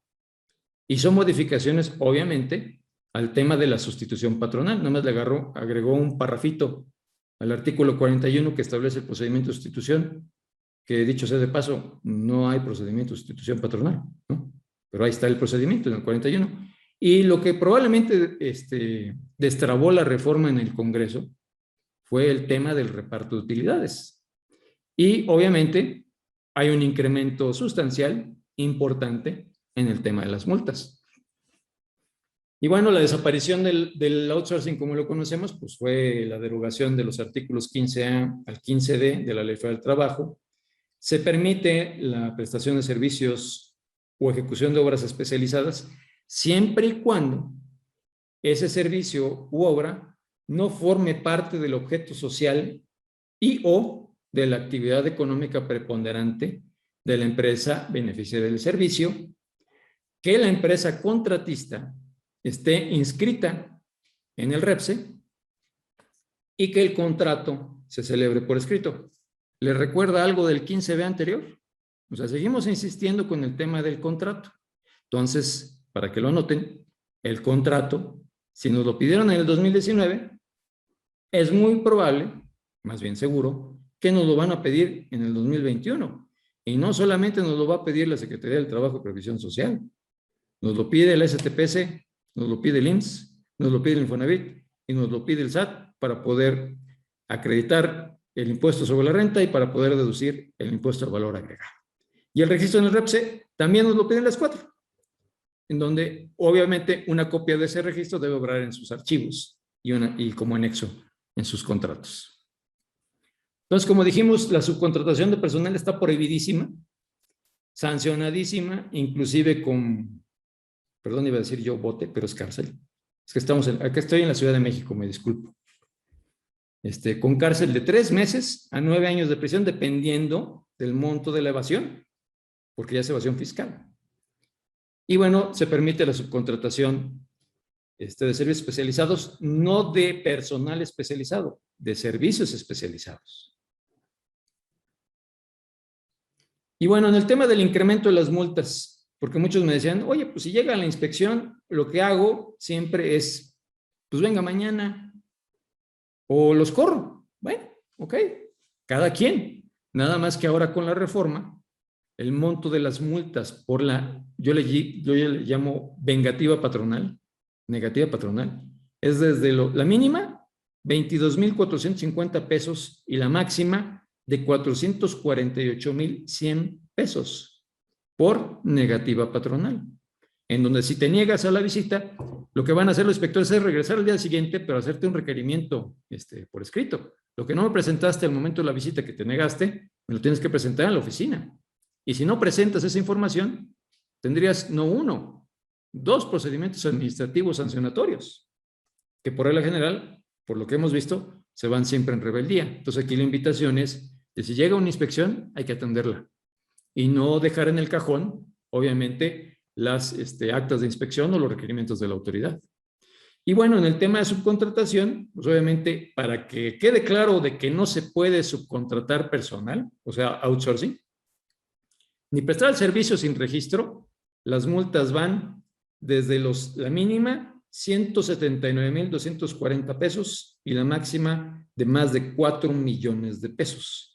Hizo modificaciones, obviamente, al tema de la sustitución patronal. Nada más le agregó un parrafito al artículo 41 que establece el procedimiento de sustitución, que dicho sea de paso, no hay procedimiento de sustitución patronal, ¿no? Pero ahí está el procedimiento en el 41. Y lo que probablemente destrabó la reforma en el Congreso fue el tema del reparto de utilidades. Y obviamente hay un incremento sustancial, importante, en el tema de las multas. Y bueno, la desaparición del outsourcing, como lo conocemos, pues fue la derogación de los artículos 15A al 15D de la Ley Federal del Trabajo. Se permite la prestación de servicios o ejecución de obras especializadas siempre y cuando ese servicio u obra no forme parte del objeto social y o de la actividad económica preponderante de la empresa beneficiaria del servicio, que la empresa contratista esté inscrita en el REPSE y que el contrato se celebre por escrito. ¿Les recuerda algo del 15B anterior? O sea, seguimos insistiendo con el tema del contrato. Entonces, para que lo anoten, el contrato, si nos lo pidieron en el 2019, es muy probable, más bien seguro, que nos lo van a pedir en el 2021. Y no solamente nos lo va a pedir la Secretaría del Trabajo y Previsión Social, nos lo pide el STPC, nos lo pide el IMSS, nos lo pide el Infonavit y nos lo pide el SAT para poder acreditar el impuesto sobre la renta y para poder deducir el impuesto al valor agregado. Y el registro en el REPSE también nos lo piden las 4, en donde obviamente una copia de ese registro debe obrar en sus archivos y como anexo en sus contratos. Entonces, como dijimos, la subcontratación de personal está prohibidísima, sancionadísima, inclusive con, perdón, iba a decir yo bote, pero es cárcel. Es que acá estoy en la Ciudad de México, me disculpo. Con cárcel de 3 meses a 9 años de prisión, dependiendo del monto de la evasión, porque ya es evasión fiscal. Y bueno, se permite la subcontratación de servicios especializados, no de personal especializado, de servicios especializados. Y bueno, en el tema del incremento de las multas, porque muchos me decían, oye, pues si llega la inspección, lo que hago siempre es, pues venga mañana, o los corro. Bueno, ok, cada quien. Nada más que ahora con la reforma, el monto de las multas por yo le llamo vengativa patronal, negativa patronal, es desde la mínima, 22,450 pesos y la máxima de 448,100 pesos por negativa patronal. En donde si te niegas a la visita, lo que van a hacer los inspectores es regresar al día siguiente, pero hacerte un requerimiento por escrito. Lo que no me presentaste al momento de la visita que te negaste, me lo tienes que presentar en la oficina. Y si no presentas esa información, tendrías no 1, 2 procedimientos administrativos sancionatorios, que por regla general, por lo que hemos visto, se van siempre en rebeldía. Entonces aquí la invitación es que si llega una inspección, hay que atenderla. Y no dejar en el cajón, obviamente, las actas de inspección o los requerimientos de la autoridad. Y bueno, en el tema de subcontratación, pues obviamente, para que quede claro de que no se puede subcontratar personal, o sea, outsourcing, ni prestar el servicio sin registro, las multas van desde la mínima, 179,240 pesos y la máxima de más de 4 millones de pesos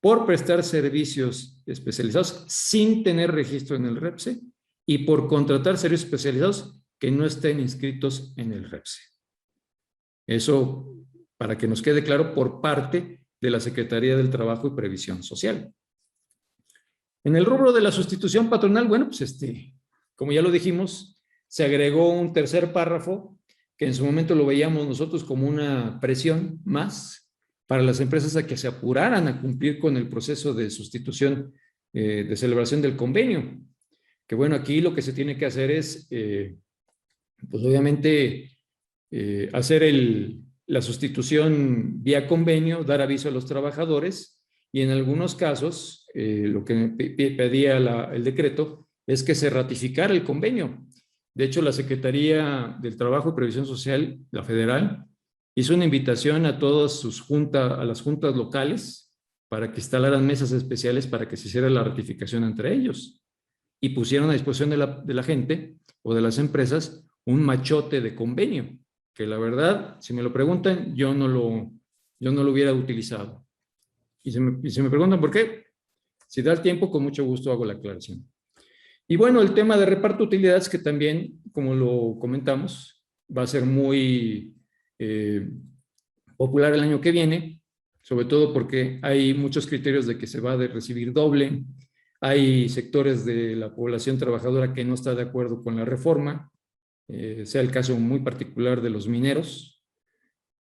por prestar servicios especializados sin tener registro en el REPSE y por contratar servicios especializados que no estén inscritos en el REPSE. Eso para que nos quede claro por parte de la Secretaría del Trabajo y Previsión Social. En el rubro de la sustitución patronal, bueno, pues como ya lo dijimos, se agregó un tercer párrafo que en su momento lo veíamos nosotros como una presión más, para las empresas a que se apuraran a cumplir con el proceso de sustitución, de celebración del convenio. Que bueno, aquí lo que se tiene que hacer es, pues obviamente, hacer la sustitución vía convenio, dar aviso a los trabajadores y en algunos casos, lo que pedía el decreto es que se ratificara el convenio. De hecho, la Secretaría del Trabajo y Previsión Social, la federal, hizo una invitación a todas a las juntas locales para que instalaran mesas especiales para que se hiciera la ratificación entre ellos y pusieron a disposición de la gente o de las empresas un machote de convenio, que la verdad, si me lo preguntan, yo no lo hubiera utilizado. Y si me preguntan por qué, si da el tiempo, con mucho gusto hago la aclaración. Y bueno, el tema de reparto de utilidades, que también, como lo comentamos, va a ser muy popular el año que viene, sobre todo porque hay muchos criterios de que se va a recibir doble, hay sectores de la población trabajadora que no está de acuerdo con la reforma, sea el caso muy particular de los mineros,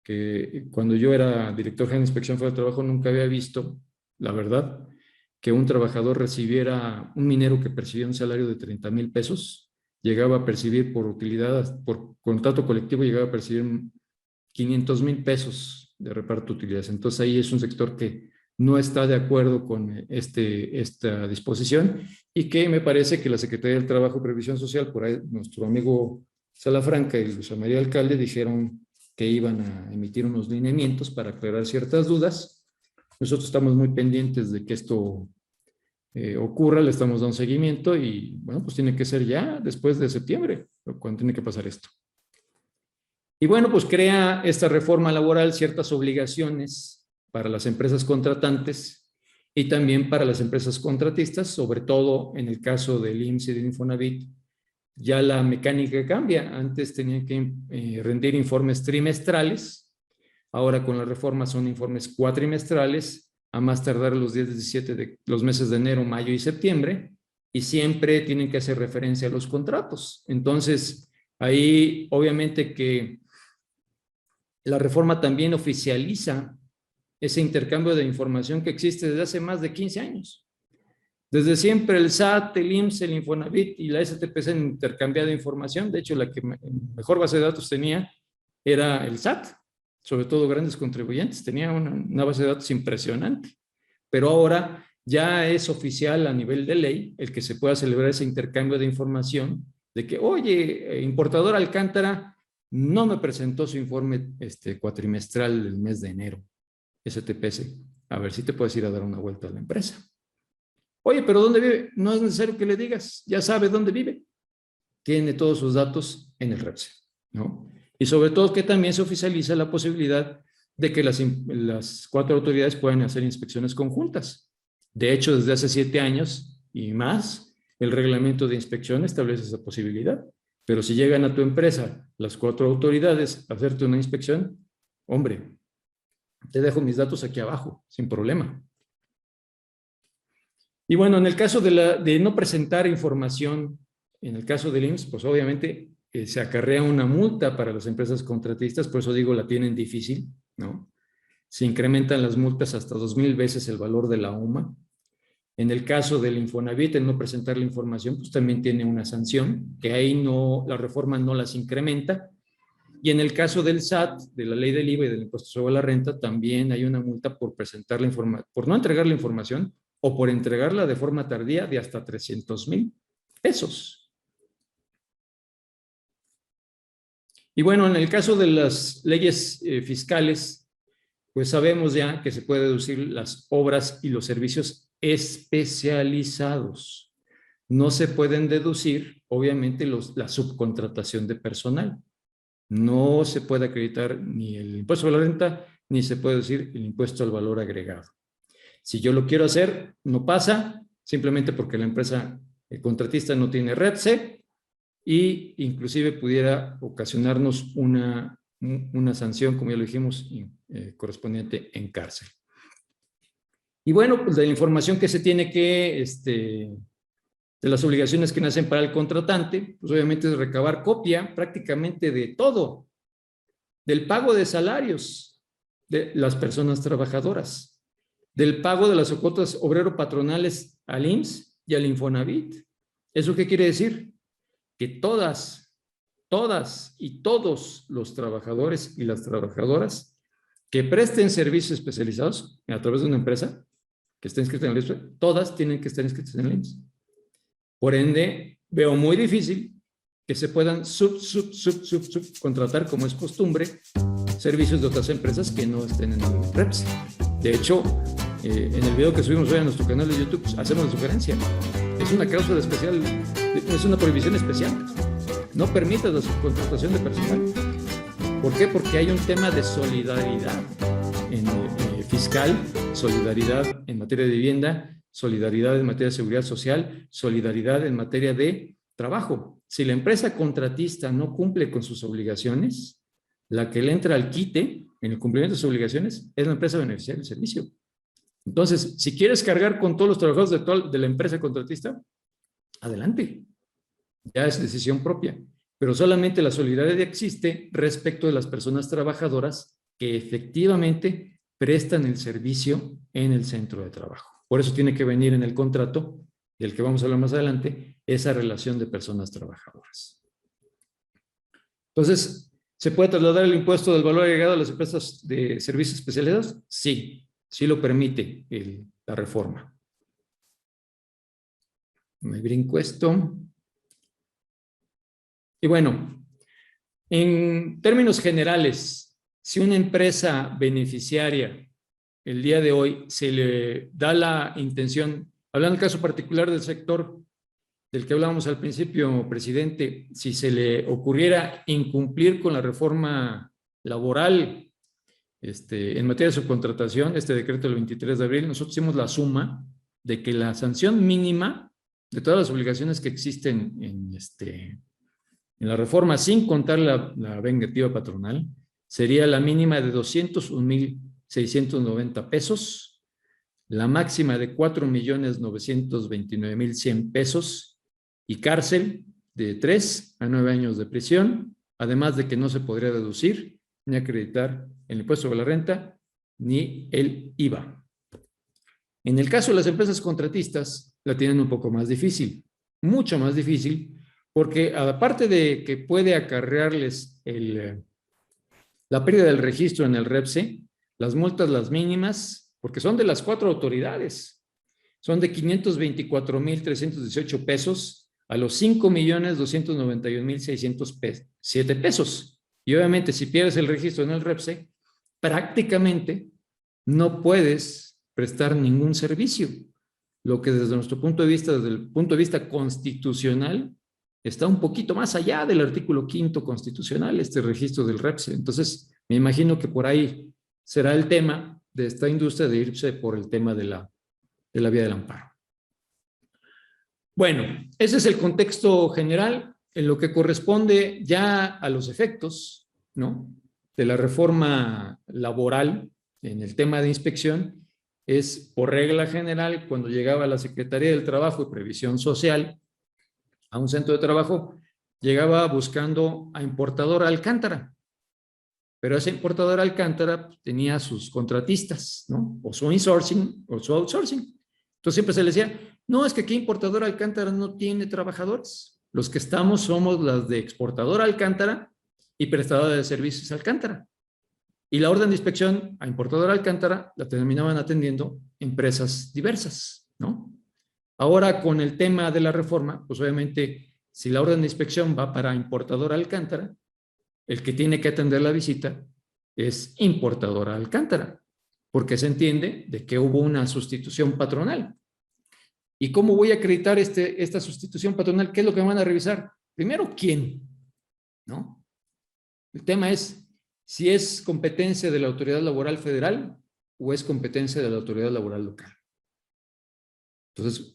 que cuando yo era director general de Inspección Federal de Trabajo nunca había visto, la verdad, que un trabajador recibiera, un minero que percibía un salario de 30,000 pesos, llegaba a percibir por utilidad, por contrato colectivo, llegaba a percibir 500,000 pesos de reparto de utilidades. Entonces ahí es un sector que no está de acuerdo con esta disposición y que me parece que la Secretaría del Trabajo y Previsión Social, por ahí nuestro amigo Salafranca y Luis María Alcalde dijeron que iban a emitir unos lineamientos para aclarar ciertas dudas. Nosotros estamos muy pendientes de que esto ocurra, le estamos dando seguimiento y bueno, pues tiene que ser ya después de septiembre, cuando tiene que pasar esto. Y bueno, pues crea esta reforma laboral ciertas obligaciones para las empresas contratantes y también para las empresas contratistas, sobre todo en el caso del IMSS y del Infonavit, ya la mecánica cambia. Antes tenían que rendir informes trimestrales, ahora con la reforma son informes cuatrimestrales, a más tardar los días 17 de los meses de enero, mayo y septiembre, y siempre tienen que hacer referencia a los contratos. Entonces, ahí obviamente que la reforma también oficializa ese intercambio de información que existe desde hace más de 15 años. Desde siempre el SAT, el IMSS, el Infonavit y la STPC han intercambiado información. De hecho, la que mejor base de datos tenía era el SAT, sobre todo grandes contribuyentes. Tenía una base de datos impresionante. Pero ahora ya es oficial a nivel de ley el que se pueda celebrar ese intercambio de información de que, oye, importador Alcántara no me presentó su informe cuatrimestral del mes de enero, STPC. A ver si te puedes ir a dar una vuelta a la empresa. Oye, pero ¿dónde vive? No es necesario que le digas, ya sabe dónde vive. Tiene todos sus datos en el REPSE, ¿no? Y sobre todo que también se oficializa la posibilidad de que las 4 autoridades puedan hacer inspecciones conjuntas. De hecho, desde hace 7 años y más, el reglamento de inspección establece esa posibilidad. Pero si llegan a tu empresa las 4 autoridades a hacerte una inspección, hombre, te dejo mis datos aquí abajo, sin problema. Y bueno, en el caso de no presentar información, en el caso del IMSS, pues obviamente se acarrea una multa para las empresas contratistas, por eso digo, la tienen difícil, ¿no? Se incrementan las multas hasta 2,000 veces el valor de la UMA. En el caso del Infonavit, el no presentar la información, pues también tiene una sanción, que ahí no, la reforma no las incrementa. Y en el caso del SAT, de la ley del IVA y del impuesto sobre la renta, también hay una multa por presentar la información, por no entregar la información o por entregarla de forma tardía de hasta 300,000 pesos. Y bueno, en el caso de las leyes fiscales, pues sabemos ya que se puede deducir las obras y los servicios especializados. No se pueden deducir, obviamente, la subcontratación de personal. No se puede acreditar ni el impuesto sobre la renta, ni se puede deducir el impuesto al valor agregado. Si yo lo quiero hacer, no pasa, simplemente porque la empresa contratista no tiene REPSE y inclusive pudiera ocasionarnos una sanción, como ya lo dijimos, correspondiente en cárcel. Y bueno, pues de la información que se tiene que, de las obligaciones que nacen para el contratante, pues obviamente es recabar copia prácticamente de todo, del pago de salarios, de las personas trabajadoras, del pago de las cuotas obrero-patronales al IMSS y al Infonavit. ¿Eso qué quiere decir? Que todas y todos los trabajadores y las trabajadoras que presten servicios especializados a través de una empresa que esté inscrita en el IMSS, todas tienen que estar inscritas en el IMSS. Por ende, veo muy difícil que se puedan subcontratar, como es costumbre, servicios de otras empresas que no estén en el REPS. De hecho, en el video que subimos hoy a nuestro canal de YouTube, hacemos la sugerencia. Es una cláusula especial, es una prohibición especial. No permitas la subcontratación de personal. ¿Por qué? Porque hay un tema de solidaridad fiscal, solidaridad en materia de vivienda, solidaridad en materia de seguridad social, solidaridad en materia de trabajo. Si la empresa contratista no cumple con sus obligaciones, la que le entra al quite en el cumplimiento de sus obligaciones es la empresa beneficiaria del servicio. Entonces, si quieres cargar con todos los trabajadores de la empresa contratista, adelante. Ya es decisión propia. Pero solamente la solidaridad existe respecto de las personas trabajadoras que efectivamente prestan el servicio en el centro de trabajo. Por eso tiene que venir en el contrato, del que vamos a hablar más adelante, esa relación de personas trabajadoras. Entonces, ¿se puede trasladar el impuesto del valor agregado a las empresas de servicios especializados? Sí, sí lo permite la reforma. Me brinco esto. Y bueno, en términos generales, si una empresa beneficiaria el día de hoy se le da la intención, hablando del caso particular del sector del que hablábamos al principio, presidente, si se le ocurriera incumplir con la reforma laboral en materia de subcontratación, este decreto del 23 de abril, nosotros hicimos la suma de que la sanción mínima de todas las obligaciones que existen en la reforma, sin contar la vengativa patronal, sería la mínima de 201,690 pesos, la máxima de 4,929,100 pesos y cárcel de 3 a 9 años de prisión, además de que no se podría deducir ni acreditar el impuesto sobre la renta ni el IVA. En el caso de las empresas contratistas, la tienen un poco más difícil, mucho más difícil, porque aparte de que puede acarrearles la pérdida del registro en el REPSE, las multas, las mínimas, porque son de las 4 autoridades, son de 524,318 pesos a los 5,291,607 pesos. Y obviamente, si pierdes el registro en el REPSE, prácticamente no puedes prestar ningún servicio, lo que desde nuestro punto de vista, desde el punto de vista constitucional, está un poquito más allá del artículo 5º constitucional, este registro del REPSE. Entonces, me imagino que por ahí será el tema de esta industria de irse por el tema de la vía del amparo. Bueno, ese es el contexto general en lo que corresponde ya a los efectos, ¿no?, de la reforma laboral en el tema de inspección. Es por regla general, cuando llegaba la Secretaría del Trabajo y Previsión Social a un centro de trabajo, llegaba buscando a importadora Alcántara, pero esa importadora Alcántara tenía sus contratistas, ¿no?, o su insourcing o su outsourcing. Entonces siempre se le decía, no, es que aquí importadora Alcántara no tiene trabajadores, los que estamos somos las de exportadora Alcántara y prestadora de servicios Alcántara. Y la orden de inspección a importadora Alcántara la terminaban atendiendo empresas diversas, ¿no? Ahora, con el tema de la reforma, pues obviamente, si la orden de inspección va para importadora Alcántara, el que tiene que atender la visita es importadora Alcántara, porque se entiende de que hubo una sustitución patronal. ¿Y cómo voy a acreditar esta sustitución patronal? ¿Qué es lo que me van a revisar? Primero, ¿quién? ¿No? El tema es si es competencia de la Autoridad Laboral Federal o es competencia de la Autoridad Laboral Local. Entonces,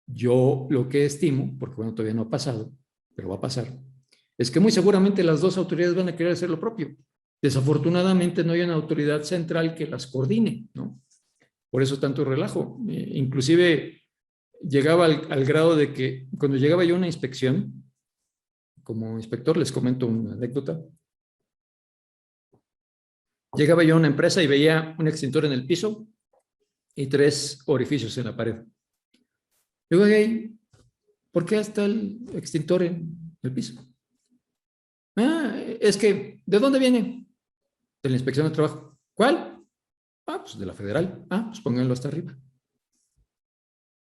yo lo que estimo, porque bueno, todavía no ha pasado, pero va a pasar, es que muy seguramente las dos autoridades van a querer hacer lo propio. Desafortunadamente no hay una autoridad central que las coordine, ¿no? Por eso tanto relajo. Inclusive llegaba al grado de que cuando llegaba yo a una inspección, como inspector, les comento una anécdota. Llegaba yo a una empresa y veía un extintor en el piso y 3 orificios en la pared. Digo, hey, ¿por qué está el extintor en el piso? Ah, es que, ¿de dónde viene? De la inspección de trabajo. ¿Cuál? Ah, pues de la federal. Ah, pues pónganlo hasta arriba.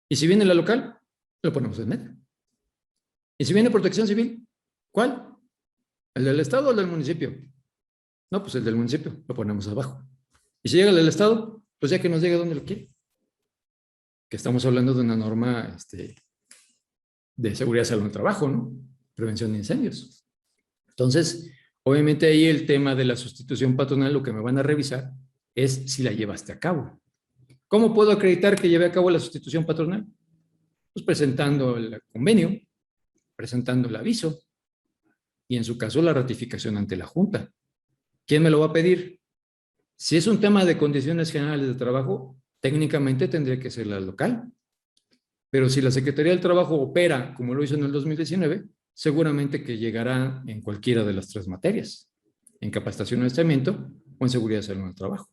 Y si viene la local, lo ponemos en medio. Y si viene protección civil, ¿cuál? ¿El del estado o el del municipio? No, pues el del municipio, lo ponemos abajo. Y si llega el del estado, pues ya que nos llegue donde lo quiere. Que estamos hablando de una norma de seguridad salud en el trabajo, ¿no? Prevención de incendios. Entonces, obviamente ahí el tema de la sustitución patronal, lo que me van a revisar es si la llevaste a cabo. ¿Cómo puedo acreditar que llevé a cabo la sustitución patronal? Pues presentando el convenio, presentando el aviso y en su caso la ratificación ante la Junta. ¿Quién me lo va a pedir? Si es un tema de condiciones generales de trabajo, técnicamente tendría que ser la local. Pero si la Secretaría del Trabajo opera como lo hizo en el 2019, seguramente que llegará en cualquiera de las 3 materias, en capacitación y adiestramiento o en seguridad y salud en el trabajo.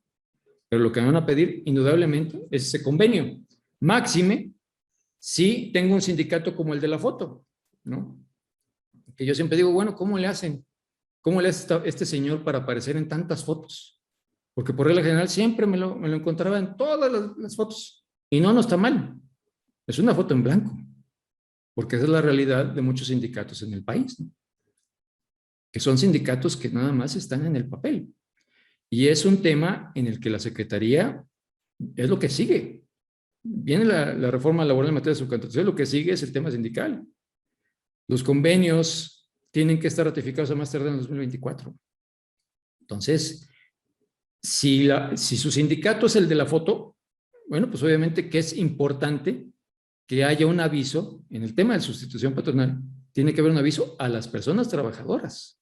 Pero lo que me van a pedir indudablemente es ese convenio. Máxime si tengo un sindicato como el de la foto, ¿no? Que yo siempre digo, bueno, ¿cómo le hacen? ¿Cómo le hace este señor para aparecer en tantas fotos? Porque por regla general siempre me lo encontraba en todas las fotos. Y no está mal. Es una foto en blanco. Porque esa es la realidad de muchos sindicatos en el país, ¿no? Que son sindicatos que nada más están en el papel. Y es un tema en el que la Secretaría es lo que sigue. Viene la reforma laboral en materia de subcontratación, lo que sigue es el tema sindical. Los convenios tienen que estar ratificados a más tardar en el 2024. Entonces, si su sindicato es el de la foto, bueno, pues obviamente que es importante que haya un aviso en el tema de sustitución patronal. Tiene que haber un aviso a las personas trabajadoras,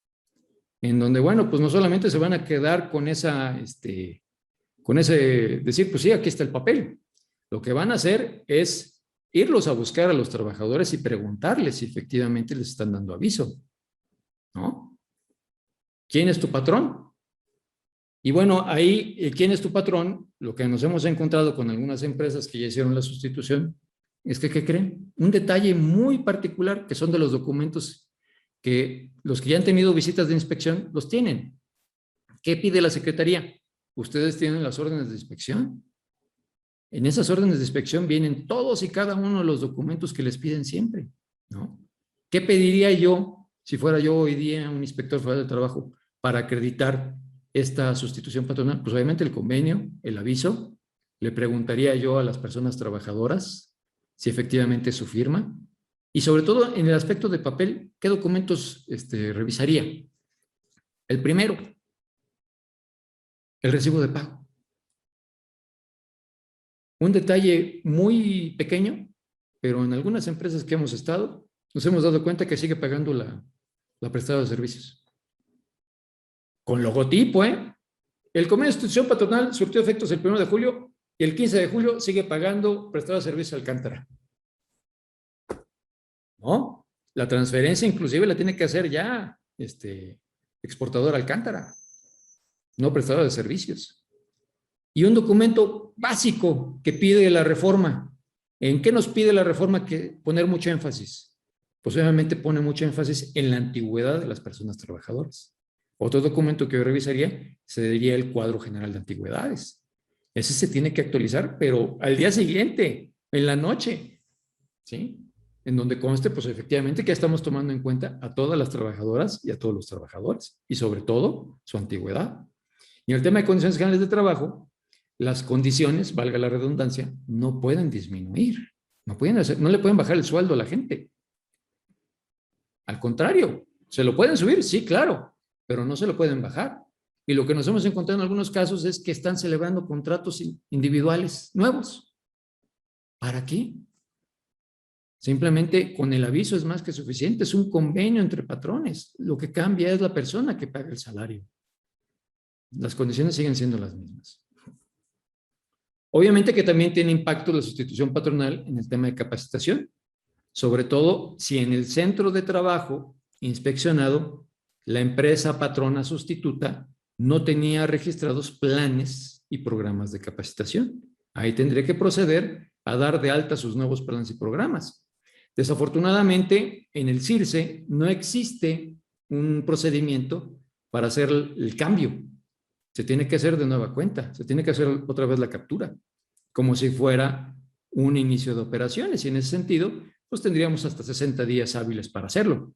en donde, bueno, pues no solamente se van a quedar con ese decir, pues sí, aquí está el papel. Lo que van a hacer es irlos a buscar a los trabajadores y preguntarles si efectivamente les están dando aviso, ¿no? ¿Quién es tu patrón? Y bueno, ahí, ¿quién es tu patrón? Lo que nos hemos encontrado con algunas empresas que ya hicieron la sustitución es que, ¿qué creen? Un detalle muy particular que son de los documentos que los que ya han tenido visitas de inspección los tienen. ¿Qué pide la Secretaría? Ustedes tienen las órdenes de inspección. En esas órdenes de inspección vienen todos y cada uno de los documentos que les piden siempre, ¿no? ¿Qué pediría yo si fuera yo hoy día un inspector federal de trabajo para acreditar esta sustitución patronal? Pues obviamente el convenio, el aviso. Le preguntaría yo a las personas trabajadoras si efectivamente es su firma y sobre todo en el aspecto de papel, ¿qué documentos revisaría? El primero, el recibo de pago. Un detalle muy pequeño, pero en algunas empresas que hemos estado, nos hemos dado cuenta que sigue pagando la prestada de servicios. Con logotipo, ¿eh? El convenio de sustitución patronal surtió efectos el 1 de julio y el 15 de julio sigue pagando prestado de servicios Alcántara. ¿No? La transferencia inclusive la tiene que hacer ya exportador Alcántara, no prestador de servicios. Y un documento básico que pide la reforma. ¿En qué nos pide la reforma que poner mucho énfasis? Pues obviamente pone mucho énfasis en la antigüedad de las personas trabajadoras. Otro documento que yo revisaría sería el cuadro general de antigüedades. Ese se tiene que actualizar, pero al día siguiente, en la noche, ¿sí? En donde conste, pues efectivamente que estamos tomando en cuenta a todas las trabajadoras y a todos los trabajadores, y sobre todo su antigüedad. Y en el tema de condiciones generales de trabajo, las condiciones, valga la redundancia, no pueden disminuir, no le pueden bajar el sueldo a la gente. Al contrario, ¿se lo pueden subir? Sí, claro, pero no se lo pueden bajar. Y lo que nos hemos encontrado en algunos casos es que están celebrando contratos individuales nuevos. ¿Para qué? Simplemente con el aviso es más que suficiente, es un convenio entre patrones. Lo que cambia es la persona que paga el salario. Las condiciones siguen siendo las mismas. Obviamente que también tiene impacto la sustitución patronal en el tema de capacitación, sobre todo si en el centro de trabajo inspeccionado, la empresa patrona sustituta no tenía registrados planes y programas de capacitación. Ahí tendría que proceder a dar de alta sus nuevos planes y programas. Desafortunadamente, en el CIRSE no existe un procedimiento para hacer el cambio. Se tiene que hacer de nueva cuenta, se tiene que hacer otra vez la captura, como si fuera un inicio de operaciones. Y en ese sentido, pues tendríamos hasta 60 días hábiles para hacerlo.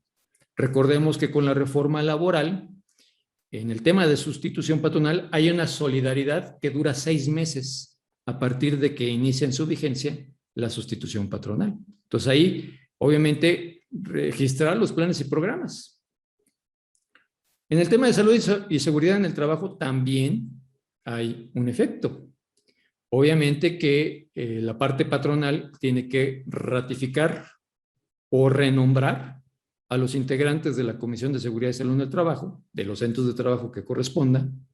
Recordemos que con la reforma laboral, en el tema de sustitución patronal, hay una solidaridad que dura 6 meses a partir de que inicia en su vigencia la sustitución patronal. Entonces ahí, obviamente, registrar los planes y programas. En el tema de salud y seguridad en el trabajo también hay un efecto. Obviamente que la parte patronal tiene que ratificar o renombrar a los integrantes de la Comisión de Seguridad y Salud en el Trabajo, de los centros de trabajo que correspondan,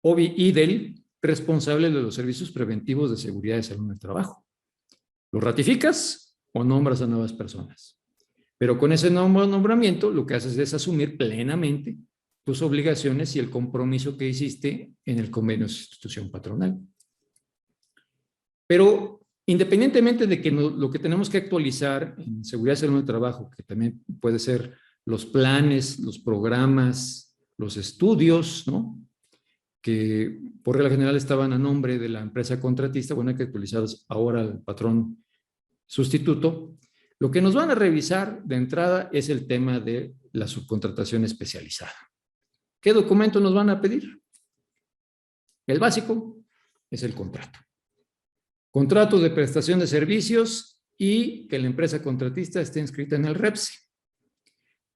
y del responsable de los servicios preventivos de seguridad y salud en el trabajo. ¿Lo ratificas o nombras a nuevas personas? Pero con ese nombramiento lo que haces es asumir plenamente tus obligaciones y el compromiso que hiciste en el convenio de sustitución patronal. Pero independientemente de que lo que tenemos que actualizar en seguridad y salud en el trabajo, que también puede ser los planes, los programas, los estudios, ¿no?, que por regla general estaban a nombre de la empresa contratista, bueno, hay que actualizarlos ahora al patrón sustituto. Lo que nos van a revisar de entrada es el tema de la subcontratación especializada. ¿Qué documento nos van a pedir? El básico es el contrato. Contrato de prestación de servicios y que la empresa contratista esté inscrita en el REPSE.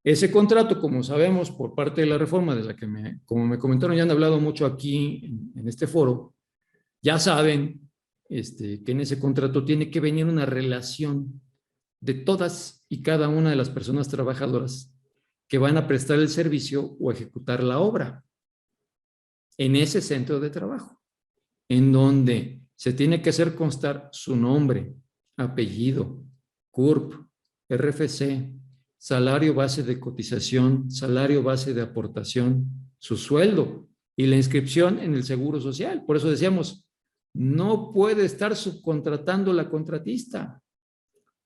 Ese contrato, como sabemos por parte de la reforma, de la que como me comentaron, ya han hablado mucho aquí en este foro, ya saben que en ese contrato tiene que venir una relación de todas y cada una de las personas trabajadoras que van a prestar el servicio o ejecutar la obra en ese centro de trabajo, en donde se tiene que hacer constar su nombre, apellido, CURP, RFC, salario base de cotización, salario base de aportación, su sueldo y la inscripción en el Seguro Social. Por eso decíamos, no puede estar subcontratando la contratista,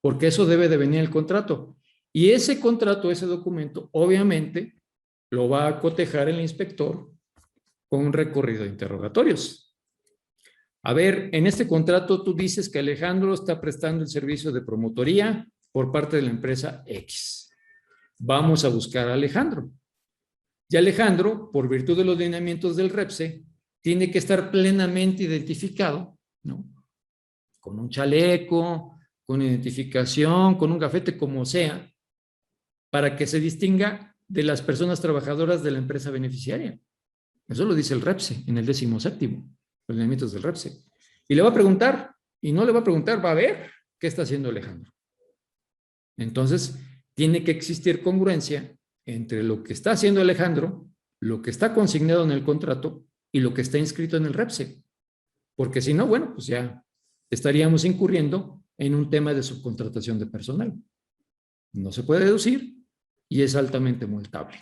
porque eso debe de venir el contrato. Y ese contrato, ese documento, obviamente, lo va a cotejar el inspector con un recorrido de interrogatorios. A ver, en este contrato tú dices que Alejandro está prestando el servicio de promotoría por parte de la empresa X. Vamos a buscar a Alejandro. Y Alejandro, por virtud de los lineamientos del REPSE, tiene que estar plenamente identificado, ¿no?, con un chaleco, con identificación, con un gafete, como sea, para que se distinga de las personas trabajadoras de la empresa beneficiaria. Eso lo dice el REPSE en el 17º, los lineamientos del REPSE. Y le va a preguntar, y no le va a preguntar, va a ver qué está haciendo Alejandro. Entonces, tiene que existir congruencia entre lo que está haciendo Alejandro, lo que está consignado en el contrato y lo que está inscrito en el REPSE. Porque si no, bueno, pues ya estaríamos incurriendo en un tema de subcontratación de personal. No se puede deducir y es altamente multable.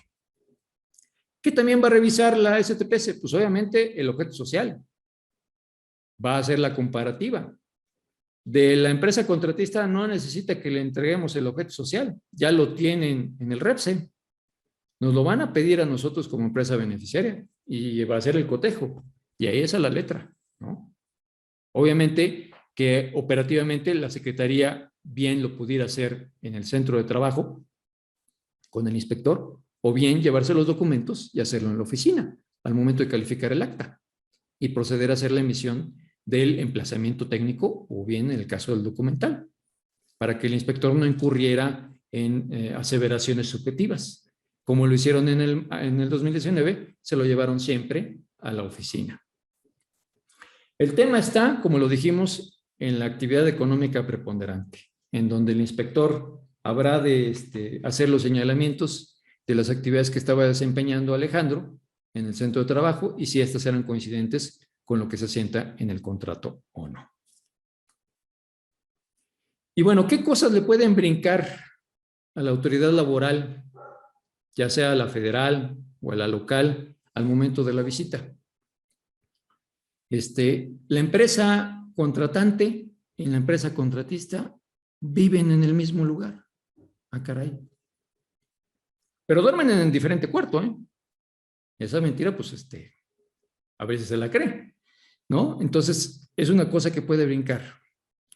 ¿Qué también va a revisar la STPS? Pues obviamente el objeto social. Va a hacer la comparativa. De la empresa contratista no necesita que le entreguemos el objeto social, ya lo tienen en el REPSE. Nos lo van a pedir a nosotros como empresa beneficiaria y va a ser el cotejo. Y ahí es a la letra, ¿no? Obviamente que operativamente la Secretaría bien lo pudiera hacer en el centro de trabajo con el inspector, o bien llevarse los documentos y hacerlo en la oficina al momento de calificar el acta y proceder a hacer la emisión del emplazamiento técnico o bien en el caso del documental, para que el inspector no incurriera en aseveraciones subjetivas. Como lo hicieron en el 2019, se lo llevaron siempre a la oficina. El tema está, como lo dijimos, en la actividad económica preponderante, en donde el inspector habrá de hacer los señalamientos de las actividades que estaba desempeñando Alejandro en el centro de trabajo y si estas eran coincidentes con lo que se asienta en el contrato o no. Y bueno, ¿qué cosas le pueden brincar a la autoridad laboral, ya sea a la federal o a la local, al momento de la visita. La empresa contratante y la empresa contratista viven en el mismo lugar. Ah, caray. Pero duermen en diferente cuarto, ¿eh? Esa mentira, pues, a veces se la cree, ¿no? Entonces, es una cosa que puede brincar,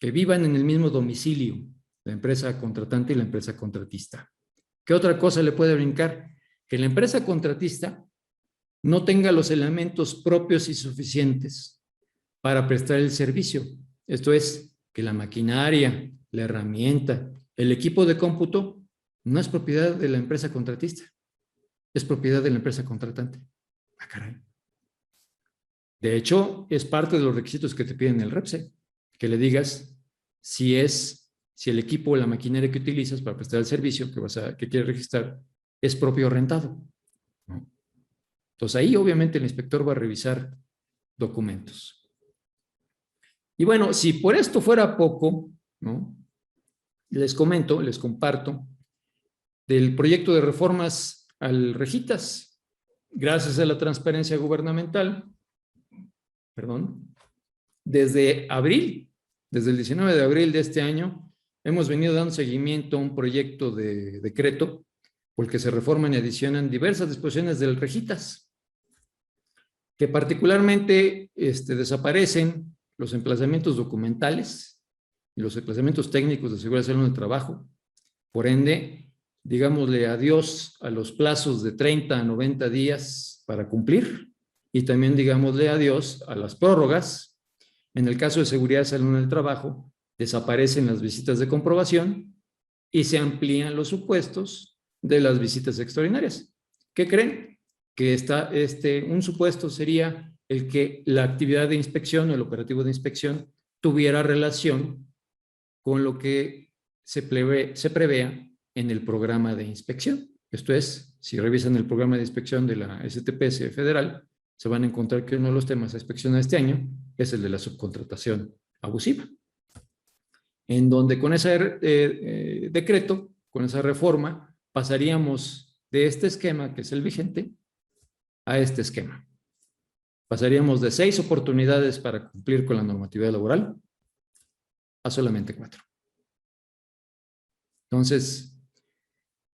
que vivan en el mismo domicilio, la empresa contratante y la empresa contratista. ¿Qué otra cosa le puede brincar? Que la empresa contratista no tenga los elementos propios y suficientes para prestar el servicio. Esto es, que la maquinaria, la herramienta, el equipo de cómputo no es propiedad de la empresa contratista, es propiedad de la empresa contratante. Ah, caray. De hecho, es parte de los requisitos que te piden el REPSE, que le digas si el equipo o la maquinaria que utilizas para prestar el servicio que quieres registrar es propio o rentado, ¿no? Entonces ahí obviamente el inspector va a revisar documentos. Y bueno, si por esto fuera poco, ¿no? Les comparto del proyecto de reformas al Regitas. Gracias a la transparencia gubernamental, desde el 19 de abril de este año, hemos venido dando seguimiento a un proyecto de decreto por el que se reforman y adicionan diversas disposiciones del Regitas, que particularmente desaparecen los emplazamientos documentales y los emplazamientos técnicos de seguridad y salud en el trabajo. Por ende, digámosle adiós a los plazos de 30 a 90 días para cumplir y también digámosle adiós a las prórrogas. En el caso de seguridad y salud en el trabajo, desaparecen las visitas de comprobación y se amplían los supuestos de las visitas extraordinarias. ¿Qué creen? Que un supuesto sería el que la actividad de inspección o el operativo de inspección tuviera relación con lo que se prevea en el programa de inspección. Esto es, si revisan el programa de inspección de la STPS federal, se van a encontrar que uno de los temas a inspeccionar este año es el de la subcontratación abusiva, en donde con ese decreto, con esa reforma, pasaríamos de este esquema, que es el vigente, a este esquema. Pasaríamos de 6 oportunidades para cumplir con la normatividad laboral a solamente 4. Entonces,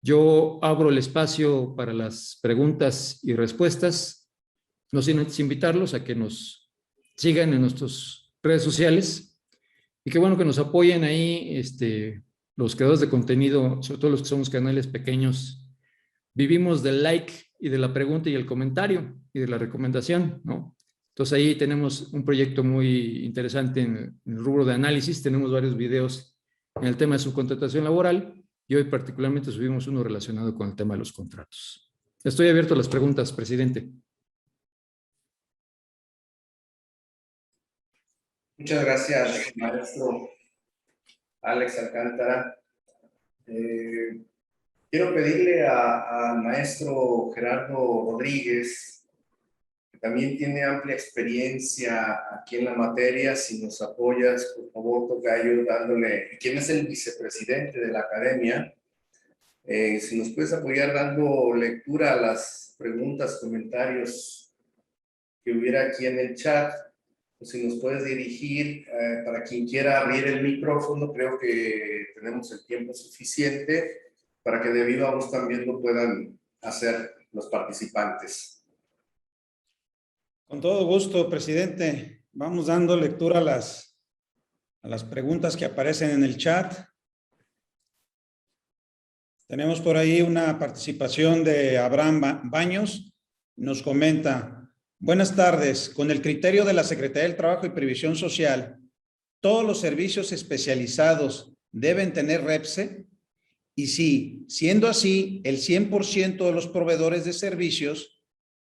yo abro el espacio para las preguntas y respuestas, no sin antes invitarlos a que nos sigan en nuestras redes sociales y que bueno que nos apoyen ahí los creadores de contenido, sobre todo los que somos canales pequeños. Vivimos del like y de la pregunta y el comentario y de la recomendación, ¿no? Entonces ahí tenemos un proyecto muy interesante en el rubro de análisis, tenemos varios videos en el tema de subcontratación laboral y hoy particularmente subimos uno relacionado con el tema de los contratos. Estoy abierto a las preguntas, presidente. Muchas gracias, maestro Alex Alcántara. Quiero pedirle al maestro Gerardo Rodríguez, que también tiene amplia experiencia aquí en la materia, si nos apoyas, por favor, tocayo, dándole, ¿quién es el vicepresidente de la academia? Si nos puedes apoyar dando lectura a las preguntas, comentarios que hubiera aquí en el chat, o si nos puedes dirigir para quien quiera abrir el micrófono, creo que tenemos el tiempo suficiente para que de viva voz también lo puedan hacer los participantes. Con todo gusto, presidente. Vamos dando lectura a las preguntas que aparecen en el chat. Tenemos por ahí una participación de Abraham Baños. Nos comenta: buenas tardes. Con el criterio de la Secretaría del Trabajo y Previsión Social, ¿todos los servicios especializados deben tener REPSE? Y si, siendo así, el 100% de los proveedores de servicios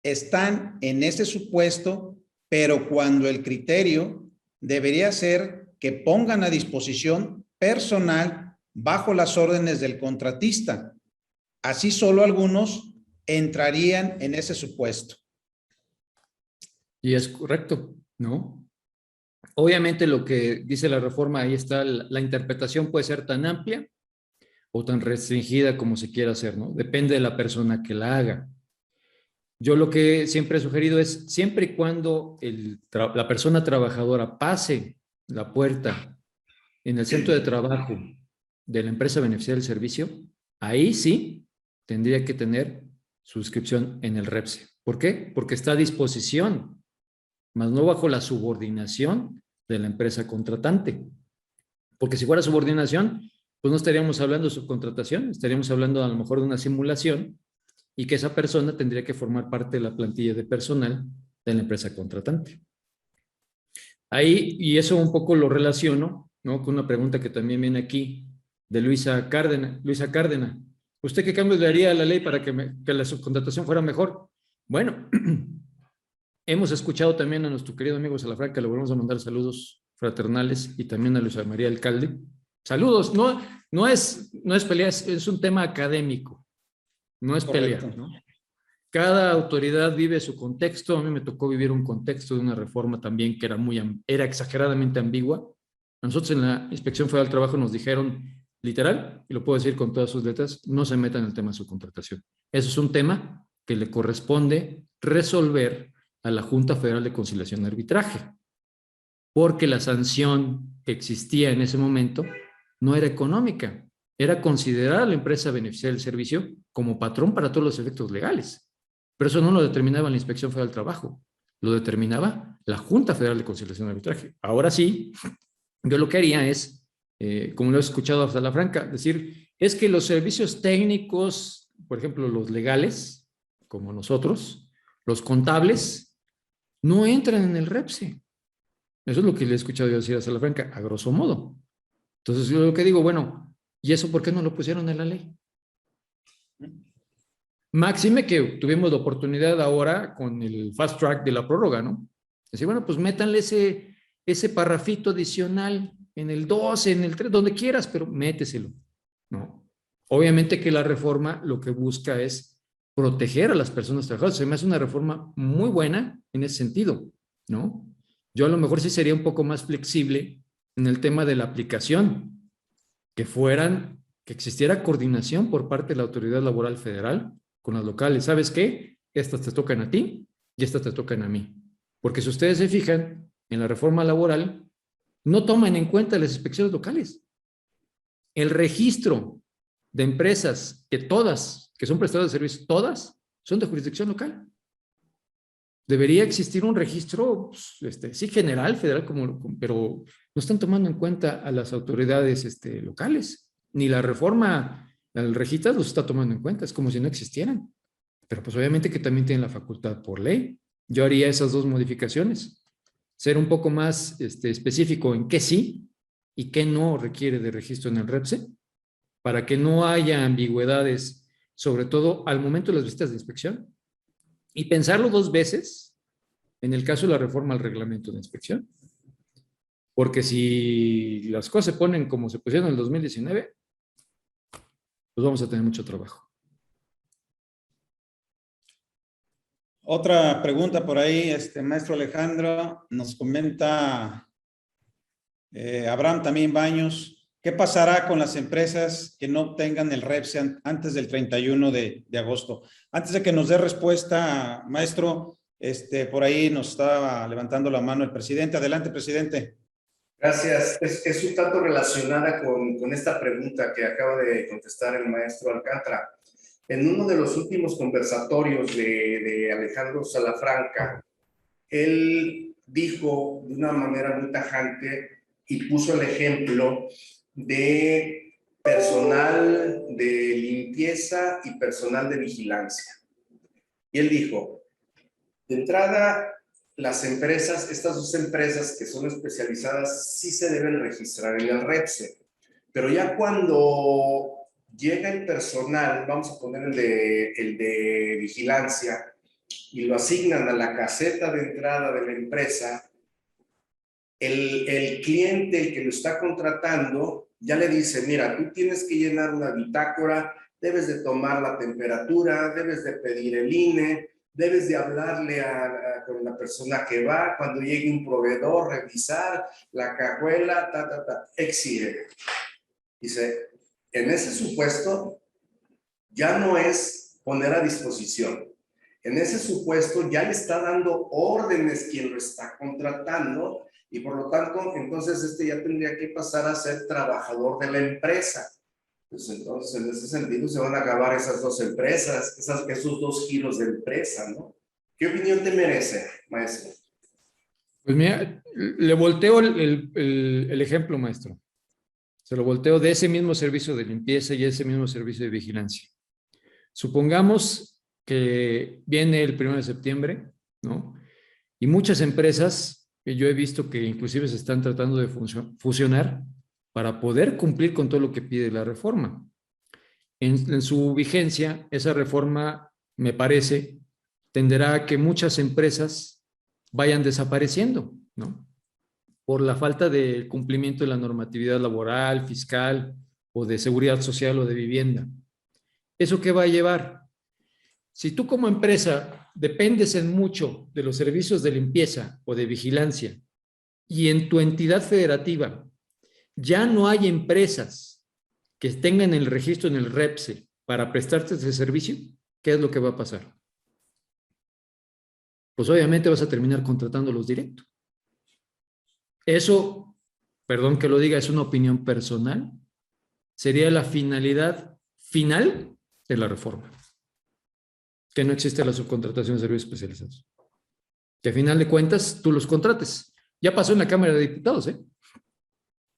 están en ese supuesto, pero cuando el criterio debería ser que pongan a disposición personal bajo las órdenes del contratista. Así solo algunos entrarían en ese supuesto. Y es correcto, ¿no? Obviamente lo que dice la reforma, ahí está, la interpretación puede ser tan amplia o tan restringida como se quiera hacer, ¿no? Depende de la persona que la haga. Yo lo que siempre he sugerido es, siempre y cuando la persona trabajadora pase la puerta en el centro de trabajo de la empresa beneficiaria del servicio, ahí sí tendría que tener suscripción en el REPSE. ¿Por qué? Porque está a disposición, más no bajo la subordinación de la empresa contratante. Porque si fuera subordinación, pues no estaríamos hablando de subcontratación, estaríamos hablando a lo mejor de una simulación y que esa persona tendría que formar parte de la plantilla de personal de la empresa contratante. Ahí, y eso un poco lo relaciono, ¿no?, con una pregunta que también viene aquí de Luisa Cárdenas. Luisa Cárdenas, ¿usted qué cambios le haría a la ley para que la subcontratación fuera mejor? Bueno, hemos escuchado también a nuestro querido amigo Salafranca, le volvemos a mandar saludos fraternales, y también a Luisa María Alcalde. Saludos, no es pelea, es un tema académico, no es pelea, ¿no? Cada autoridad vive su contexto. A mí me tocó vivir un contexto de una reforma también que era exageradamente ambigua. A nosotros en la Inspección Federal del Trabajo nos dijeron literal, y lo puedo decir con todas sus letras, no se metan en el tema de su contratación. Eso es un tema que le corresponde resolver a la Junta Federal de Conciliación y Arbitraje, porque la sanción que existía en ese momento no era económica, era considerar a la empresa beneficiaria del servicio como patrón para todos los efectos legales. Pero eso no lo determinaba la Inspección Federal del Trabajo, lo determinaba la Junta Federal de Conciliación y Arbitraje. Ahora sí, yo lo que haría es, como lo he escuchado a Salafranca, decir, es que los servicios técnicos, por ejemplo, los legales, como nosotros, los contables, no entran en el REPSE. Eso es lo que le he escuchado yo decir a Salafranca, a grosso modo. Entonces, yo lo que digo, bueno, ¿y eso por qué no lo pusieron en la ley? Máxime que tuvimos la oportunidad ahora con el fast track de la prórroga, ¿no? Decir, bueno, pues métanle ese parrafito adicional en el 12, en el 3, donde quieras, pero méteselo, ¿no? Obviamente que la reforma lo que busca es proteger a las personas trabajadoras. Se me hace una reforma muy buena en ese sentido, ¿no? Yo a lo mejor sí sería un poco más flexible en el tema de la aplicación, que existiera coordinación por parte de la Autoridad Laboral Federal con las locales. ¿Sabes qué? Estas te tocan a ti y estas te tocan a mí. Porque si ustedes se fijan, en la reforma laboral no toman en cuenta las inspecciones locales. El registro de empresas, que son prestadoras de servicios, todas son de jurisdicción local. Debería existir un registro, sí, general, federal, pero no están tomando en cuenta a las autoridades locales. Ni la reforma al registro los está tomando en cuenta, es como si no existieran. Pero pues obviamente que también tienen la facultad por ley. Yo haría esas dos modificaciones. Ser un poco más específico en qué sí y qué no requiere de registro en el REPSE, para que no haya ambigüedades, sobre todo al momento de las visitas de inspección. Y pensarlo dos veces en el caso de la reforma al reglamento de inspección. Porque si las cosas se ponen como se pusieron en el 2019, pues vamos a tener mucho trabajo. Otra pregunta por ahí, maestro Alejandro, nos comenta Abraham también Baños, ¿qué pasará con las empresas que no obtengan el REPSE antes del 31 de agosto? Antes de que nos dé respuesta, maestro, por ahí nos estaba levantando la mano el presidente. Adelante, presidente. Gracias. Es un tanto relacionada con esta pregunta que acaba de contestar el maestro Alcántara. En uno de los últimos conversatorios de Alejandro Salafranca, él dijo de una manera muy tajante y puso el ejemplo de personal de limpieza y personal de vigilancia. Y él dijo, de entrada, las empresas, estas dos empresas que son especializadas, sí se deben registrar en el REPSE, pero ya cuando llega el personal, vamos a poner el de vigilancia, y lo asignan a la caseta de entrada de la empresa, el cliente, el que lo está contratando, ya le dice, mira, tú tienes que llenar una bitácora, debes de tomar la temperatura, debes de pedir el INE, debes de hablarle con la persona que va, cuando llegue un proveedor, revisar la cajuela, exige. Dice, en ese supuesto, ya no es poner a disposición, En ese supuesto ya le está dando órdenes quien lo está contratando y por lo tanto, entonces ya tendría que pasar a ser trabajador de la empresa. Pues entonces, en ese sentido, se van a acabar esas dos empresas, esos dos giros de empresa, ¿no? ¿Qué opinión te merece, maestro? Pues mira, le volteo el ejemplo, maestro. Se lo volteo de ese mismo servicio de limpieza y ese mismo servicio de vigilancia. Supongamos que viene el 1 de septiembre, ¿no? Y muchas empresas, que yo he visto que inclusive se están tratando de fusionar para poder cumplir con todo lo que pide la reforma. En su vigencia, esa reforma, me parece, tenderá a que muchas empresas vayan desapareciendo, ¿no? Por la falta de cumplimiento de la normatividad laboral, fiscal o de seguridad social o de vivienda. ¿Eso qué va a llevar? Si tú como empresa dependes en mucho de los servicios de limpieza o de vigilancia y en tu entidad federativa ya no hay empresas que tengan el registro en el REPSE para prestarte ese servicio, ¿qué es lo que va a pasar? Pues obviamente vas a terminar contratándolos directo. Eso, perdón que lo diga, es una opinión personal, sería la finalidad final de la reforma. Que no existe la subcontratación de servicios especializados. Que a final de cuentas tú los contrates. Ya pasó en la Cámara de Diputados, ¿eh?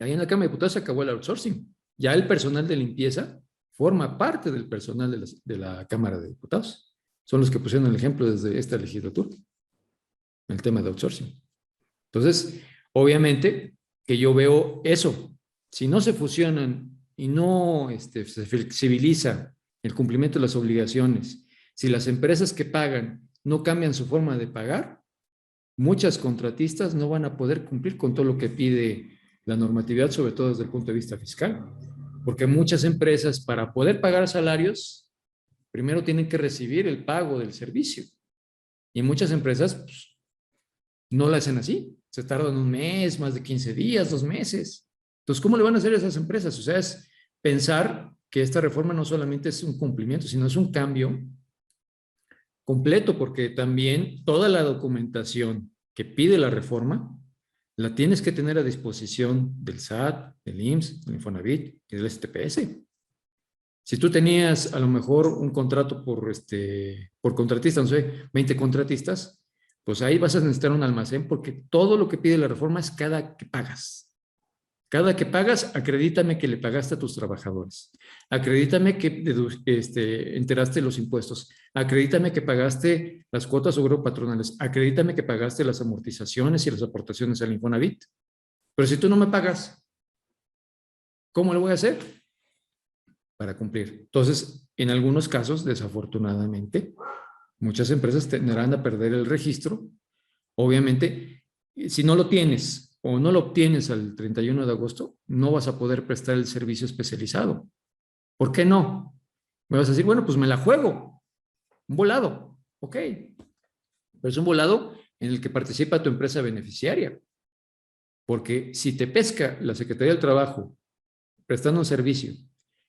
Ahí en la Cámara de Diputados se acabó el outsourcing. Ya el personal de limpieza forma parte del personal de la Cámara de Diputados. Son los que pusieron el ejemplo desde esta legislatura, el tema de outsourcing. Entonces, obviamente que yo veo eso. Si no se fusionan y no se flexibiliza el cumplimiento de las obligaciones, si las empresas que pagan no cambian su forma de pagar, muchas contratistas no van a poder cumplir con todo lo que pide la normatividad, sobre todo desde el punto de vista fiscal. Porque muchas empresas, para poder pagar salarios, primero tienen que recibir el pago del servicio. Y muchas empresas pues, no lo hacen así. Se tardan un mes, más de 15 días, 2 meses. Entonces, ¿cómo le van a hacer a esas empresas? O sea, es pensar que esta reforma no solamente es un cumplimiento, sino es un cambio completo, porque también toda la documentación que pide la reforma la tienes que tener a disposición del SAT, del IMSS, del Infonavit y del STPS. Si tú tenías a lo mejor un contrato por contratista, no sé, 20 contratistas, pues ahí vas a necesitar un almacén porque todo lo que pide la reforma es cada que pagas. Cada que pagas, acredítame que le pagaste a tus trabajadores. Acredítame que enteraste los impuestos. Acredítame que pagaste las cuotas agropatronales. Acredítame que pagaste las amortizaciones y las aportaciones al Infonavit. Pero si tú no me pagas, ¿cómo lo voy a hacer? Para cumplir. Entonces, en algunos casos, desafortunadamente, muchas empresas tendrán a perder el registro. Obviamente, si no lo tienes o no lo obtienes al 31 de agosto, no vas a poder prestar el servicio especializado. ¿Por qué no? Me vas a decir, bueno, pues me la juego. Un volado. Ok. Pero es un volado en el que participa tu empresa beneficiaria. Porque si te pesca la Secretaría del Trabajo prestando un servicio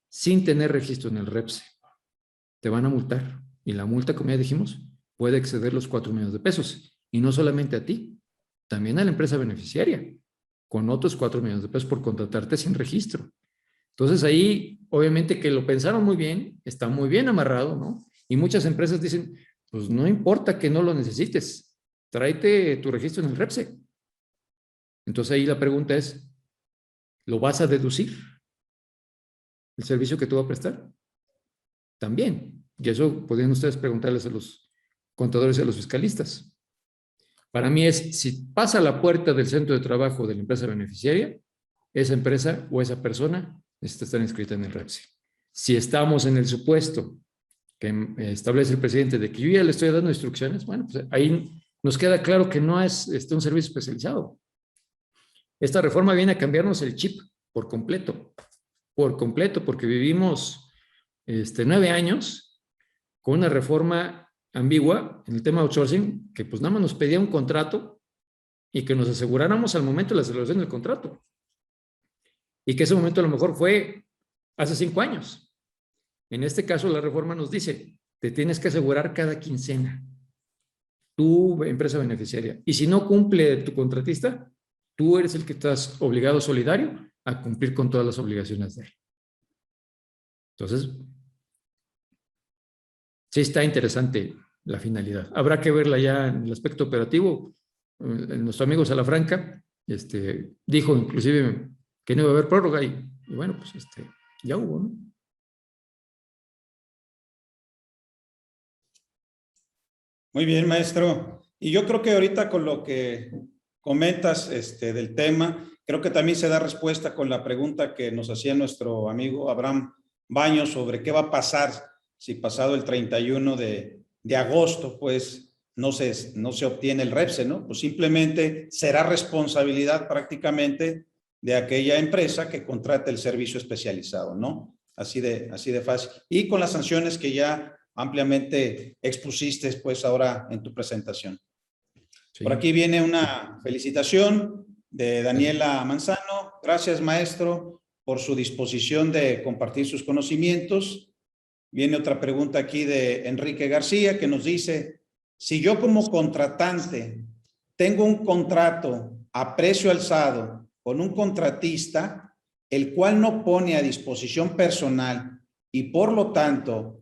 sin tener registro en el REPSE, te van a multar. Y la multa, como ya dijimos, puede exceder los 4 millones de pesos. Y no solamente a ti, también a la empresa beneficiaria, con otros 4 millones de pesos por contratarte sin registro. Entonces ahí, obviamente que lo pensaron muy bien, está muy bien amarrado, ¿no? Y muchas empresas dicen, pues no importa que no lo necesites, tráete tu registro en el REPSE. Entonces ahí la pregunta es, ¿lo vas a deducir? ¿El servicio que tú vas a prestar? También. Y eso podrían ustedes preguntarles a los contadores y a los fiscalistas. Para mí es, si pasa a la puerta del centro de trabajo de la empresa beneficiaria, esa empresa o esa persona necesita estar inscrita en el REPSE. Si estamos en el supuesto que establece el presidente de que yo ya le estoy dando instrucciones, bueno, pues ahí nos queda claro que no es un servicio especializado. Esta reforma viene a cambiarnos el chip por completo, porque vivimos 9 años con una reforma ambigua en el tema de outsourcing, que pues nada más nos pedía un contrato y que nos aseguráramos al momento de la celebración del contrato. Y que ese momento a lo mejor fue hace 5 años. En este caso la reforma nos dice, te tienes que asegurar cada quincena. tu empresa beneficiaria. Y si no cumple tu contratista, tú eres el que estás obligado solidario a cumplir con todas las obligaciones de él. Entonces, sí está interesante la finalidad. Habrá que verla ya en el aspecto operativo. Nuestro amigo Salafranca dijo inclusive que no iba a haber prórroga y bueno, pues ya hubo, ¿no? Muy bien, maestro. Y yo creo que ahorita con lo que comentas del tema, creo que también se da respuesta con la pregunta que nos hacía nuestro amigo Abraham Baños sobre qué va a pasar si pasado el 31 de agosto, pues no se obtiene el REPSE, ¿no? Pues simplemente será responsabilidad prácticamente de aquella empresa que contrate el servicio especializado, ¿no? Así de fácil. Y con las sanciones que ya ampliamente expusiste pues ahora en tu presentación. Sí. Por aquí viene una felicitación de Daniela Manzano. Gracias, maestro, por su disposición de compartir sus conocimientos. Viene otra pregunta aquí de Enrique García que nos dice, si yo como contratante tengo un contrato a precio alzado con un contratista, el cual no pone a disposición personal y por lo tanto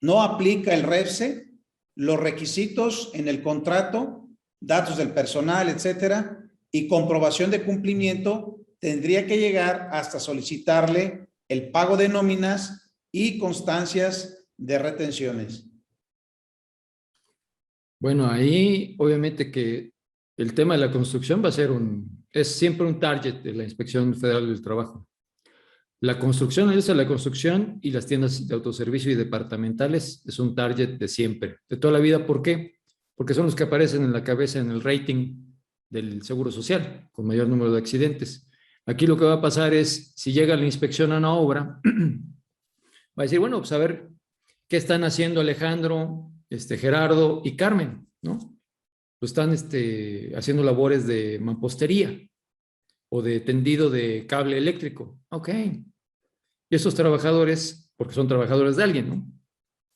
no aplica el REPSE, los requisitos en el contrato, datos del personal, etcétera, y comprobación de cumplimiento, tendría que llegar hasta solicitarle el pago de nóminas y constancias de retenciones. Bueno, ahí obviamente que el tema de la construcción va a ser es siempre un target de la Inspección Federal del Trabajo. La construcción, la construcción y las tiendas de autoservicio y departamentales es un target de siempre, de toda la vida. ¿Por qué? Porque son los que aparecen en la cabeza en el rating del Seguro Social, con mayor número de accidentes. Aquí lo que va a pasar es, si llega la inspección a una obra, va a decir, bueno, pues a ver qué están haciendo Alejandro, Gerardo y Carmen, ¿no? Pues están haciendo labores de mampostería o de tendido de cable eléctrico. Ok. Y esos trabajadores, porque son trabajadores de alguien, ¿no?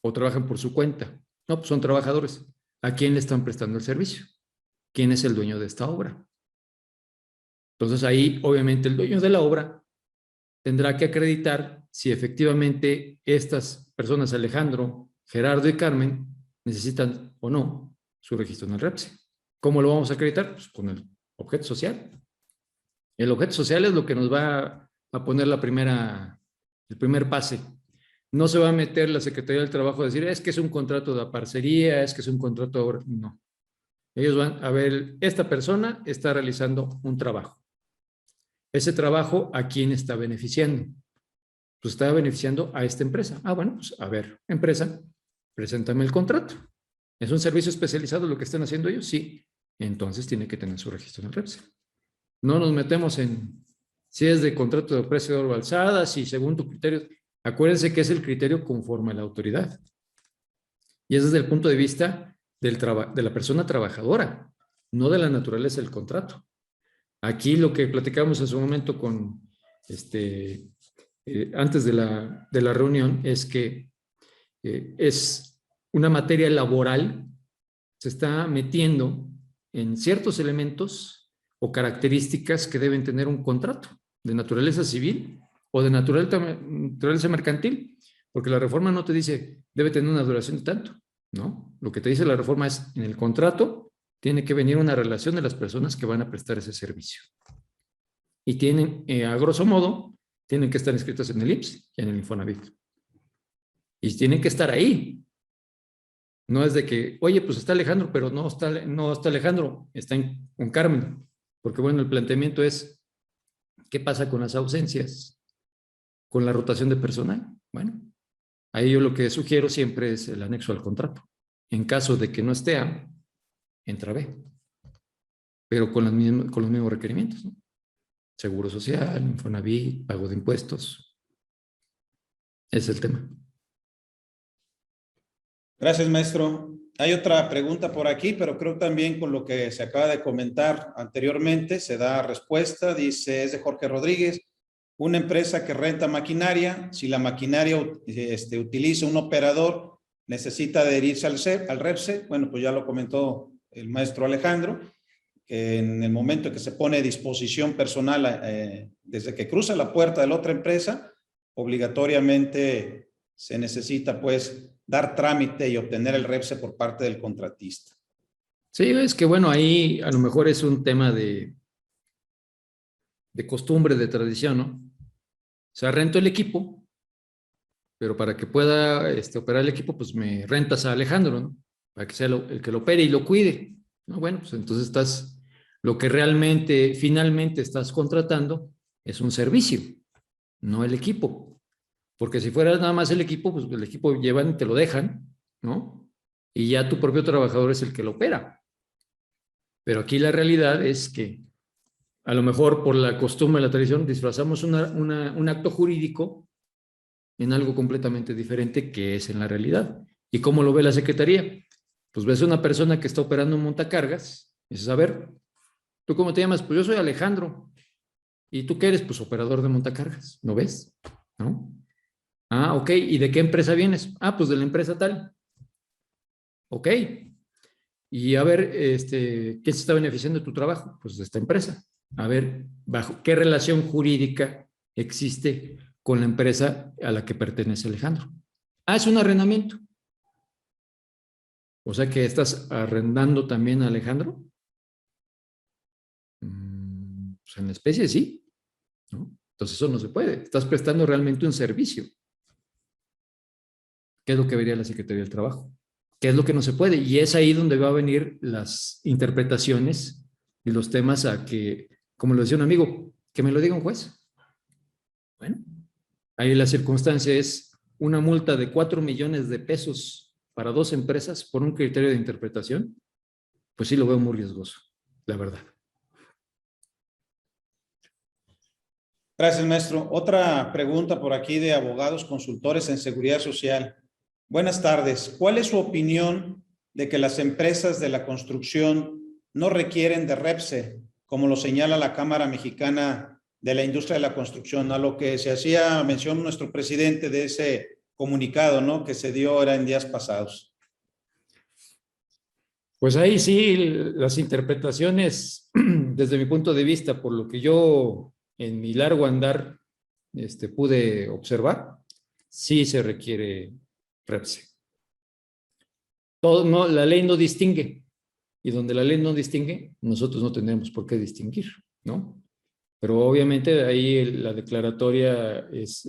O trabajan por su cuenta. No, pues son trabajadores. ¿A quién le están prestando el servicio? ¿Quién es el dueño de esta obra? Entonces ahí, obviamente, el dueño de la obra tendrá que acreditar si efectivamente estas personas, Alejandro, Gerardo y Carmen, necesitan o no su registro en el REPSE. ¿Cómo lo vamos a acreditar? Pues con el objeto social. El objeto social es lo que nos va a poner el primer pase. No se va a meter la Secretaría del Trabajo a decir, es que es un contrato de parcería, es que es un contrato de obra. No. Ellos van a ver, esta persona está realizando un trabajo. Ese trabajo, ¿a quién está beneficiando? Pues está beneficiando a esta empresa. Ah, bueno, pues a ver, empresa, preséntame el contrato. ¿Es un servicio especializado lo que están haciendo ellos? Sí. Entonces tiene que tener su registro en el REPSE. No nos metemos en si es de contrato de precio de obra alzada, si según tu criterio. Acuérdense que es el criterio conforme a la autoridad. Y es desde el punto de vista de la persona trabajadora, no de la naturaleza del contrato. Aquí lo que platicamos en su momento con antes de la reunión es que es una materia laboral, se está metiendo en ciertos elementos o características que deben tener un contrato de naturaleza civil o de naturaleza mercantil, porque la reforma no te dice debe tener una duración de tanto, ¿no? Lo que te dice la reforma es en el contrato tiene que venir una relación de las personas que van a prestar ese servicio. Y tienen, a grosso modo, tienen que estar inscritos en el IMSS y en el Infonavit. Y tienen que estar ahí. No es de que, oye, pues está Alejandro, pero no está Alejandro, está con Carmen. Porque bueno, el planteamiento es, ¿qué pasa con las ausencias? ¿Con la rotación de personal? Bueno, ahí yo lo que sugiero siempre es el anexo al contrato. En caso de que no esté A, entra B. Pero con los mismos requerimientos, ¿no? Seguro social, Infonavit, pago de impuestos. Ese es el tema. Gracias, maestro. Hay otra pregunta por aquí, pero creo también con lo que se acaba de comentar anteriormente se da respuesta. Dice, es de Jorge Rodríguez. Una empresa que renta maquinaria, si la maquinaria utiliza un operador necesita adherirse al REPSE, bueno, pues ya lo comentó el maestro Alejandro, que en el momento que se pone a disposición personal, desde que cruza la puerta de la otra empresa, obligatoriamente se necesita pues dar trámite y obtener el REPSE por parte del contratista. Sí, es que bueno, ahí a lo mejor es un tema de costumbre, de tradición, ¿no? O sea, rento el equipo, pero para que pueda operar el equipo, pues me rentas a Alejandro, ¿no? Para que sea el que lo opere y lo cuide, ¿no? Bueno, pues entonces lo que realmente, finalmente estás contratando es un servicio, no el equipo. Porque si fuera nada más el equipo, pues el equipo llevan y te lo dejan, ¿no? Y ya tu propio trabajador es el que lo opera. Pero aquí la realidad es que a lo mejor por la costumbre, la tradición, disfrazamos un acto jurídico en algo completamente diferente que es en la realidad. ¿Y cómo lo ve la Secretaría? Pues ves a una persona que está operando un montacargas y dices, a ver, ¿tú cómo te llamas? Pues yo soy Alejandro. ¿Y tú qué eres? Pues operador de montacargas, ¿no ves? ¿No? Ah, ok. ¿Y de qué empresa vienes? Ah, pues de la empresa tal. Ok. Y a ver, ¿qué se está beneficiando de tu trabajo? Pues de esta empresa. A ver, ¿bajo qué relación jurídica existe con la empresa a la que pertenece Alejandro? Ah, es un arrendamiento. O sea que estás arrendando también a Alejandro. Pues en la especie sí, ¿no? Entonces eso no se puede. Estás prestando realmente un servicio. ¿Qué es lo que vería la Secretaría del Trabajo? ¿Qué es lo que no se puede? Y es ahí donde va a venir las interpretaciones y los temas a que, como lo decía un amigo, que me lo diga un juez. Bueno, ahí la circunstancia es una multa de 4 millones de pesos para 2 empresas por un criterio de interpretación. Pues sí lo veo muy riesgoso, la verdad. Gracias, maestro. Otra pregunta por aquí de abogados consultores en seguridad social. Buenas tardes. ¿Cuál es su opinión de que las empresas de la construcción no requieren de REPSE, como lo señala la Cámara Mexicana de la Industria de la Construcción, a lo que se hacía mención nuestro presidente de ese comunicado, ¿no?, que se dio ahora en días pasados? Pues ahí sí, las interpretaciones, desde mi punto de vista, por lo que yo en mi largo andar pude observar, sí se requiere REPSE. Todo, no, la ley no distingue, y donde la ley no distingue, nosotros no tendremos por qué distinguir, ¿no? Pero obviamente ahí la declaratoria es,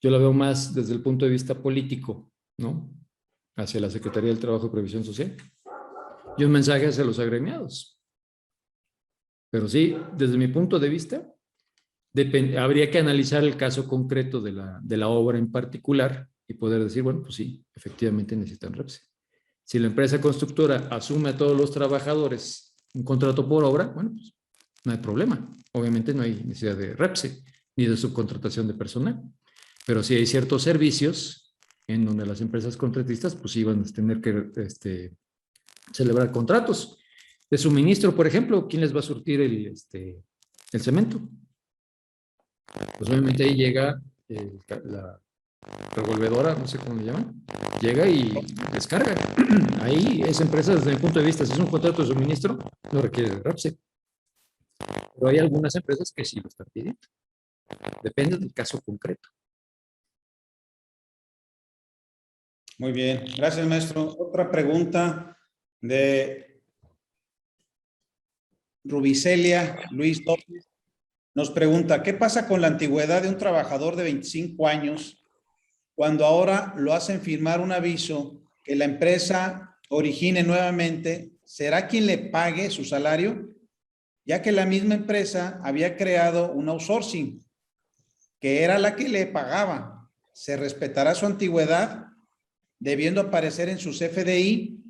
yo la veo más desde el punto de vista político, ¿no? Hacia la Secretaría del Trabajo y Previsión Social. Y un mensaje hacia los agremiados. Pero sí, desde mi punto de vista, habría que analizar el caso concreto de la obra en particular y poder decir, bueno, pues sí, efectivamente necesitan REPSE. Si la empresa constructora asume a todos los trabajadores un contrato por obra, bueno, pues no hay problema. Obviamente no hay necesidad de REPSE ni de subcontratación de personal. Pero sí hay ciertos servicios en donde las empresas contratistas pues iban a tener que celebrar contratos de suministro, por ejemplo. ¿Quién les va a surtir el cemento? Pues obviamente ahí llega la revolvedora, no sé cómo le llaman, llega y descarga. Ahí esa empresa, desde mi punto de vista, si es un contrato de suministro, no requiere de REPSE. Pero hay algunas empresas que sí lo están pidiendo. Depende del caso concreto. Muy bien, gracias, maestro. Otra pregunta de Rubicelia Luis López. Nos pregunta, ¿qué pasa con la antigüedad de un trabajador de 25 años cuando ahora lo hacen firmar un aviso que la empresa origine nuevamente? ¿Será quien le pague su salario? Ya que la misma empresa había creado un outsourcing, que era la que le pagaba. ¿Se respetará su antigüedad, debiendo aparecer en su CFDI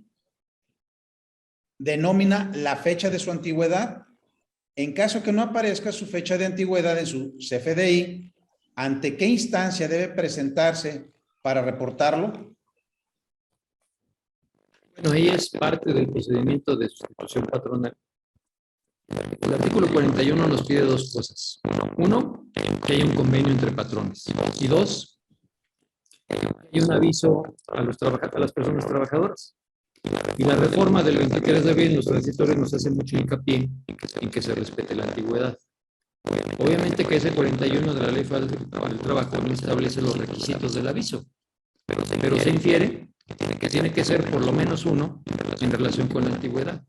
de nómina la fecha de su antigüedad? En caso que no aparezca su fecha de antigüedad en su CFDI, ¿ante qué instancia debe presentarse para reportarlo? Bueno, ahí es parte del procedimiento de sustitución patronal. El artículo 41 nos pide dos cosas. Uno, que haya un convenio entre patrones. Y dos, hay un aviso a las personas trabajadoras. Y la reforma del 23 de abril en los transitorios nos hace mucho hincapié en que se respete la antigüedad. Obviamente que ese 41 de la Ley Federal del Trabajo no establece los requisitos del aviso, pero se infiere que tiene que ser por lo menos uno en relación con la antigüedad.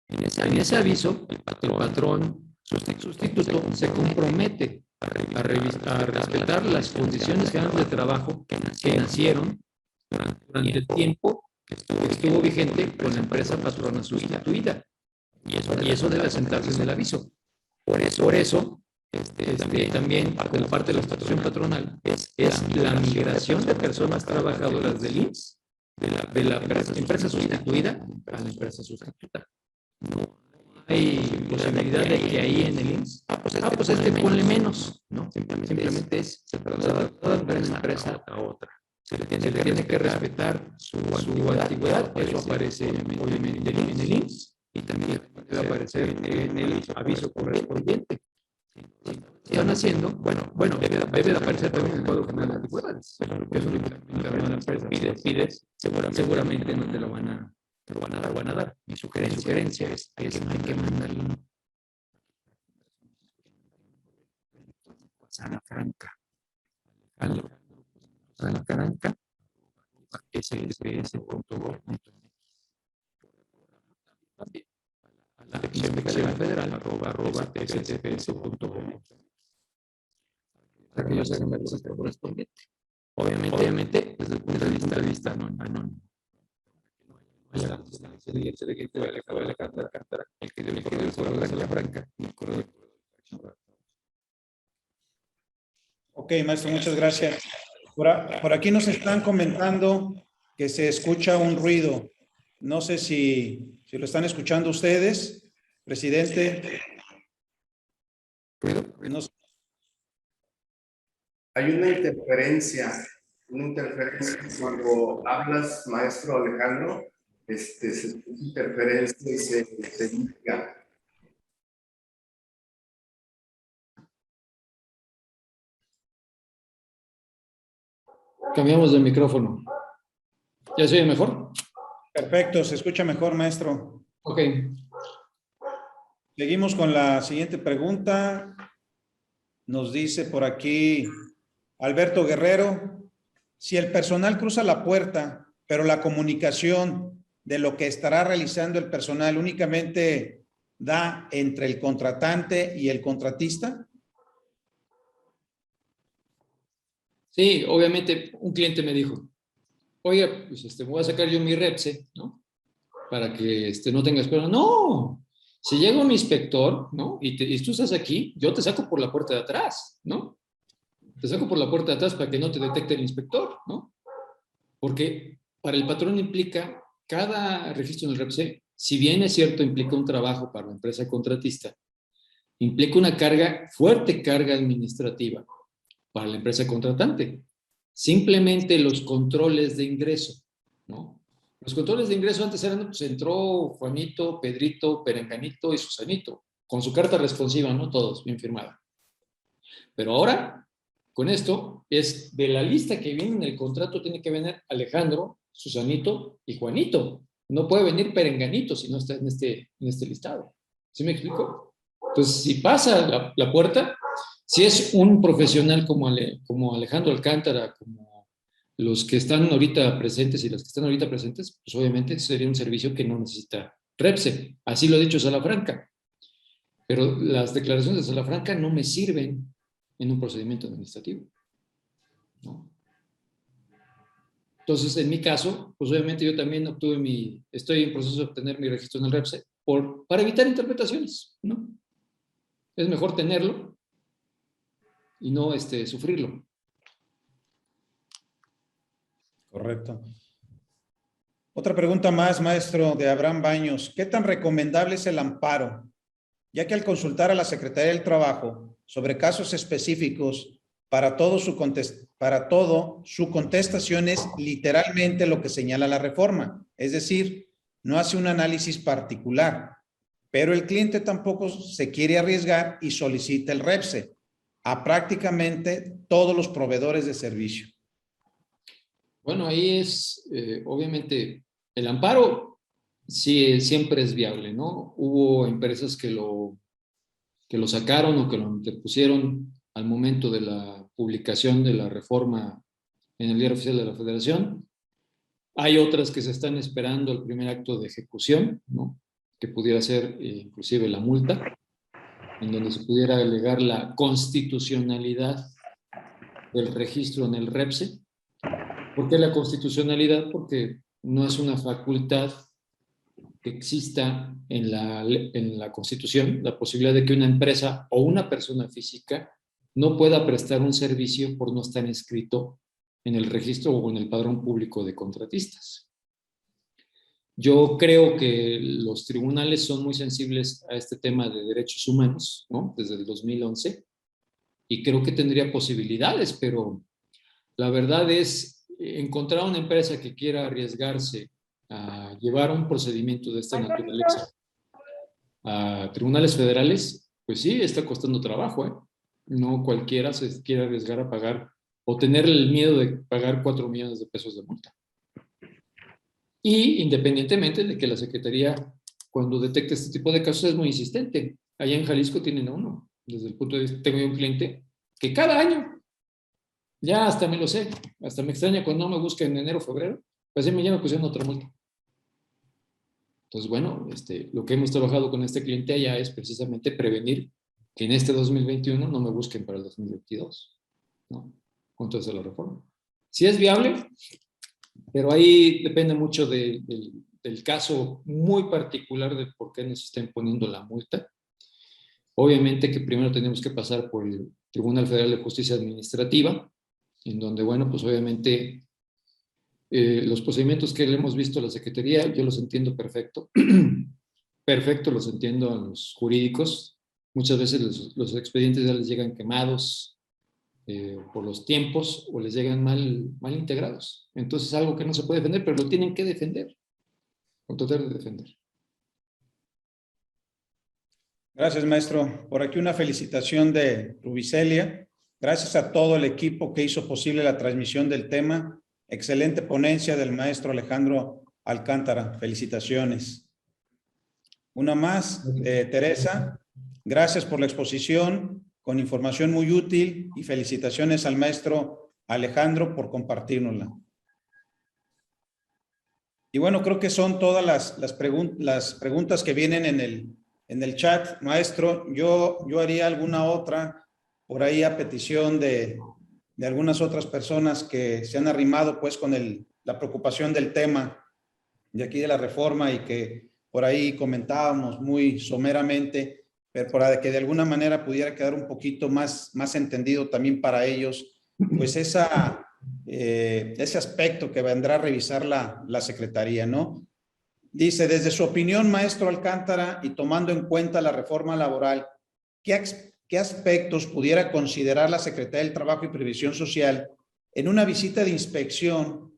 En ese aviso, el patrón sustituto se compromete a respetar las condiciones generales de trabajo que nacieron durante el tiempo que estuvo vigente con la empresa patrona sustituida. Y eso debe asentarse en el aviso. Por eso también, como parte de la estación patronal, es la migración de personas trabajadoras del IMSS de la empresa sustituida a la empresa sustituta. No hay posibilidad de que ahí en el IMSS, ponle menos, ¿no? Simplemente es se traslada de una empresa a otra. Se le tiene que respetar su antigüedad, eso aparece obviamente en el IMSS y también debe aparecer en el aviso correspondiente. Están haciendo, bueno, debe de aparecer también en el Código General de Antigüedades, pero lo que es una empresa pides, seguramente no te lo van a dar. Mi sugerencia es que no hay que mandarle a la Franca, sps.gov.mx, también a la Dirección Federal @sps.gov, para que ellos hagan la respuesta correspondiente. Obviamente, desde el punto de vista anónimo. De que te va a acabar la carta, el que debe de la Franca, el correo de Ok, maestro, muchas gracias. Por aquí nos están comentando que se escucha un ruido. No sé si lo están escuchando ustedes, presidente. ruido. No sé. Hay una interferencia cuando hablas, maestro Alejandro, se escucha interferencia y se indica. Cambiamos de micrófono. ¿Ya se oye mejor? Perfecto, se escucha mejor, maestro. Ok. Seguimos con la siguiente pregunta. Nos dice por aquí Alberto Guerrero, si el personal cruza la puerta, pero la comunicación de lo que estará realizando el personal únicamente da entre el contratante y el contratista. Sí, obviamente un cliente me dijo, oye, pues voy a sacar yo mi REPSE, ¿no? Para que no tengas problema. No, si llega un inspector, ¿no? Y tú estás aquí, yo te saco por la puerta de atrás, ¿no? Te saco por la puerta de atrás para que no te detecte el inspector, ¿no? Porque para el patrón implica, cada registro en el REPSE, si bien es cierto, implica un trabajo para la empresa contratista, implica una fuerte carga administrativa para la empresa contratante. Simplemente los controles de ingreso, ¿no? Los controles de ingreso antes eran, pues entró Juanito, Pedrito, Perenganito y Susanito, con su carta responsiva, ¿no? Todos, bien firmada. Pero ahora, con esto, es de la lista que viene en el contrato, tiene que venir Alejandro, Susanito y Juanito. No puede venir Perenganito si no está en este listado. ¿Sí me explico? Entonces, si pasa la puerta, si es un profesional como Alejandro Alcántara, como los que están ahorita presentes y las que están ahorita presentes, pues obviamente sería un servicio que no necesita REPSE. Así lo ha dicho Salafranca. Pero las declaraciones de Salafranca no me sirven en un procedimiento administrativo, ¿no? Entonces, en mi caso, pues obviamente yo también estoy en proceso de obtener mi registro en el REPSE para evitar interpretaciones, ¿no? Es mejor tenerlo y no sufrirlo. Correcto. Otra pregunta más, maestro, de Abraham Baños. ¿Qué tan recomendable es el amparo? Ya que al consultar a la Secretaría del Trabajo sobre casos específicos, para todo su contestación es literalmente lo que señala la reforma. Es decir, no hace un análisis particular, pero el cliente tampoco se quiere arriesgar y solicita el REPSE a prácticamente todos los proveedores de servicio. Bueno, ahí es, obviamente, el amparo sí siempre es viable, ¿no? Hubo empresas que lo sacaron o que lo interpusieron al momento de la publicación de la reforma en el Diario Oficial de la Federación. Hay otras que se están esperando el primer acto de ejecución, ¿no? Que pudiera ser inclusive la multa, en donde se pudiera alegar la constitucionalidad del registro en el REPSE. ¿Por qué la constitucionalidad? Porque no es una facultad que exista en la Constitución la posibilidad de que una empresa o una persona física no pueda prestar un servicio por no estar inscrito en el registro o en el padrón público de contratistas. Yo creo que los tribunales son muy sensibles a este tema de derechos humanos, ¿no? Desde el 2011, y creo que tendría posibilidades, pero la verdad es encontrar una empresa que quiera arriesgarse a llevar un procedimiento de esta naturaleza a tribunales federales, pues sí, está costando trabajo, ¿eh? No cualquiera se quiere arriesgar a pagar o tener el miedo de pagar 4 millones de pesos de multa. Y independientemente de que la Secretaría, cuando detecta este tipo de casos, es muy insistente. Allá en Jalisco tienen a uno. Desde el punto de vista, tengo un cliente que cada año, ya hasta me lo sé, hasta me extraña cuando no me busca en enero o febrero, pues ya me pusieron otra multa. Entonces, bueno, lo que hemos trabajado con este cliente allá es precisamente prevenir que en este 2021 no me busquen para el 2022, ¿no? Con toda esa la reforma. Si es viable, pero ahí depende mucho del caso muy particular de por qué nos estén poniendo la multa. Obviamente que primero tenemos que pasar por el Tribunal Federal de Justicia Administrativa, en donde, bueno, pues obviamente los procedimientos que le hemos visto a la Secretaría, yo los entiendo perfecto. Perfecto, los entiendo a los jurídicos. Muchas veces los expedientes ya les llegan quemados por los tiempos o les llegan mal integrados. Entonces es algo que no se puede defender, pero lo tienen que defender, o tratar de defender. Gracias, maestro. Por aquí una felicitación de Rubicelia. Gracias a todo el equipo que hizo posible la transmisión del tema. Excelente ponencia del maestro Alejandro Alcántara. Felicitaciones. Una más, Teresa. Gracias por la exposición, con información muy útil, y felicitaciones al maestro Alejandro por compartirnosla. Y bueno, creo que son todas las preguntas que vienen en el chat, maestro. Yo haría alguna otra por ahí a petición de algunas otras personas que se han arrimado pues con la preocupación del tema de aquí de la reforma, y que por ahí comentábamos muy someramente, pero para que de alguna manera pudiera quedar un poquito más entendido también para ellos, pues ese aspecto que vendrá a revisar la Secretaría, ¿no? Dice, desde su opinión, maestro Alcántara, y tomando en cuenta la reforma laboral, ¿qué aspectos pudiera considerar la Secretaría del Trabajo y Previsión Social en una visita de inspección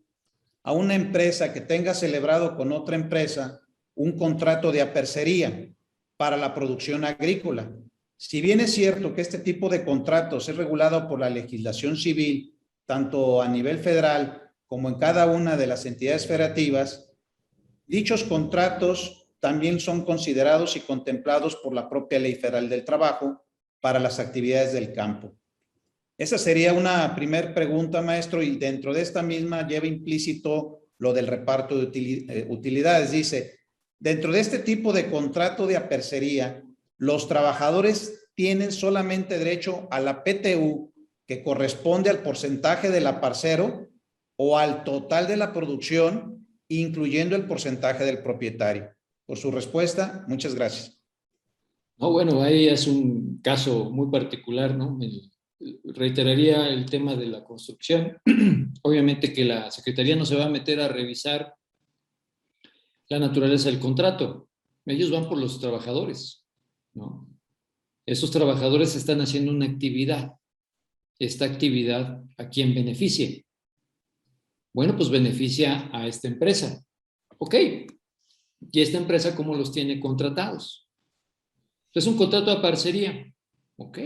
a una empresa que tenga celebrado con otra empresa un contrato de apercería para la producción agrícola? Si bien es cierto que este tipo de contratos es regulado por la legislación civil, tanto a nivel federal como en cada una de las entidades federativas, dichos contratos también son considerados y contemplados por la propia Ley Federal del Trabajo para las actividades del campo. Esa sería una primera pregunta, maestro, y dentro de esta misma lleva implícito lo del reparto de utilidades. Dice, dentro de este tipo de contrato de apercería, los trabajadores tienen solamente derecho a la PTU, que corresponde al porcentaje del aparcero o al total de la producción, incluyendo el porcentaje del propietario. Por su respuesta, muchas gracias. No, bueno, ahí es un caso muy particular, ¿no? Reiteraría el tema de la construcción. Obviamente que la Secretaría no se va a meter a revisar la naturaleza del contrato. Ellos van por los trabajadores, ¿no? Esos trabajadores están haciendo una actividad. Esta actividad, ¿a quién beneficia? Bueno, pues beneficia a esta empresa. Ok. ¿Y esta empresa cómo los tiene contratados? Es un contrato de parcería. Ok.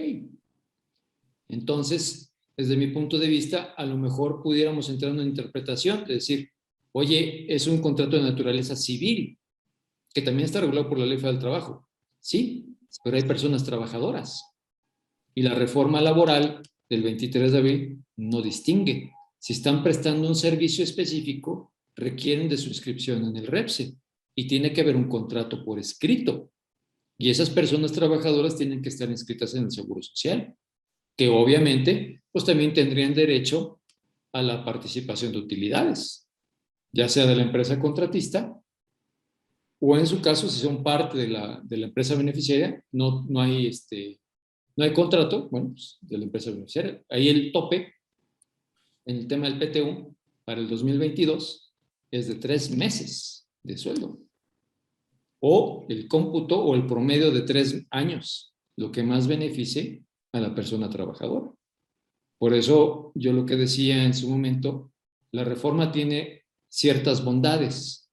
Entonces, desde mi punto de vista, a lo mejor pudiéramos entrar en una interpretación de decir, oye, es un contrato de naturaleza civil, que también está regulado por la Ley Federal del Trabajo. Sí, pero hay personas trabajadoras. Y la reforma laboral del 23 de abril no distingue. Si están prestando un servicio específico, requieren de su inscripción en el REPSE y tiene que haber un contrato por escrito. Y esas personas trabajadoras tienen que estar inscritas en el Seguro Social, que obviamente pues también tendrían derecho a la participación de utilidades, ya sea de la empresa contratista o en su caso, si son parte de la empresa beneficiaria, no hay contrato, bueno, pues, de la empresa beneficiaria. Ahí el tope en el tema del PTU para el 2022 es de 3 meses de sueldo. O el cómputo o el promedio de 3 años, lo que más beneficie a la persona trabajadora. Por eso yo lo que decía en su momento, la reforma tiene ciertas bondades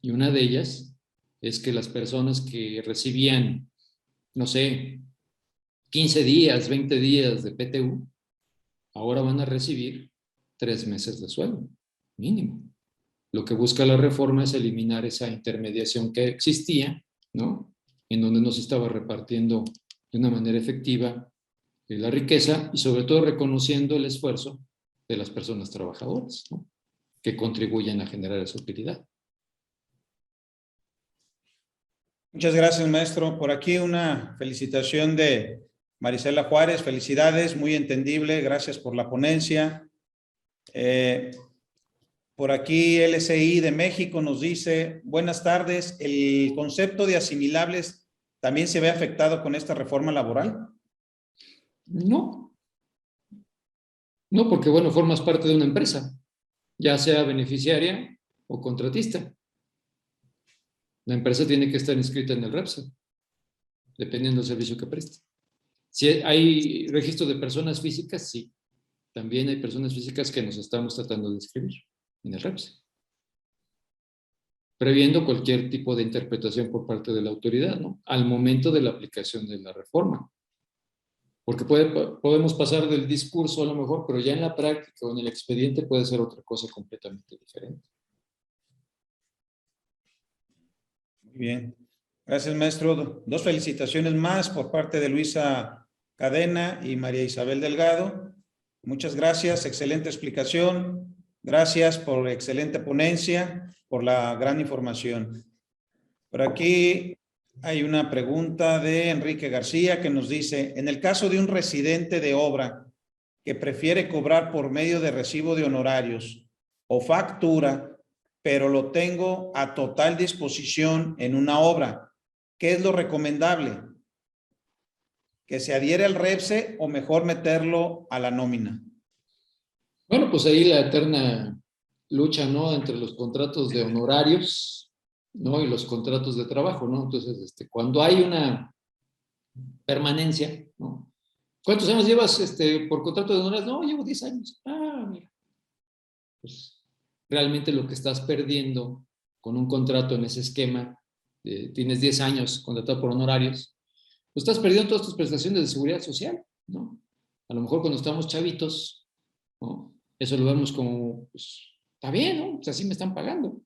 y una de ellas es que las personas que recibían, no sé, 15 días, 20 días de PTU, ahora van a recibir 3 meses de sueldo, mínimo. Lo que busca la reforma es eliminar esa intermediación que existía, ¿no? En donde no se estaba repartiendo de una manera efectiva la riqueza y sobre todo reconociendo el esfuerzo de las personas trabajadoras, ¿no? Que contribuyen a generar esa utilidad. Muchas gracias, maestro. Por aquí una felicitación de Marisela Juárez. Felicidades, muy entendible. Gracias por la ponencia. Por aquí LCI de México nos dice, buenas tardes, ¿el concepto de asimilables también se ve afectado con esta reforma laboral? No, porque bueno, formas parte de una empresa, ya sea beneficiaria o contratista. La empresa tiene que estar inscrita en el REPSE, dependiendo del servicio que preste. Si hay registro de personas físicas, sí. También hay personas físicas que nos estamos tratando de inscribir en el REPSE, previendo cualquier tipo de interpretación por parte de la autoridad, ¿no? Al momento de la aplicación de la reforma. Porque podemos pasar del discurso a lo mejor, pero ya en la práctica o en el expediente puede ser otra cosa completamente diferente. Muy bien. Gracias, maestro. 2 felicitaciones más por parte de Luisa Cadena y María Isabel Delgado. Muchas gracias. Excelente explicación. Gracias por excelente ponencia, por la gran información. Por aquí hay una pregunta de Enrique García que nos dice, en el caso de un residente de obra que prefiere cobrar por medio de recibo de honorarios o factura, pero lo tengo a total disposición en una obra, ¿qué es lo recomendable? ¿Que se adhiere al REPSE o mejor meterlo a la nómina? Bueno, pues ahí la eterna lucha, ¿no? Entre los contratos de honorarios, ¿no? Y los contratos de trabajo, ¿no? Entonces, cuando hay una permanencia, ¿no? ¿Cuántos años llevas por contrato de honorarios? No, llevo 10 años. Ah, mira. Pues realmente lo que estás perdiendo con un contrato en ese esquema, tienes 10 años contratado por honorarios, pues estás perdiendo todas tus prestaciones de seguridad social, ¿no? A lo mejor cuando estamos chavitos, ¿no? Eso lo vemos como, pues, está bien, ¿no? Pues así me están pagando.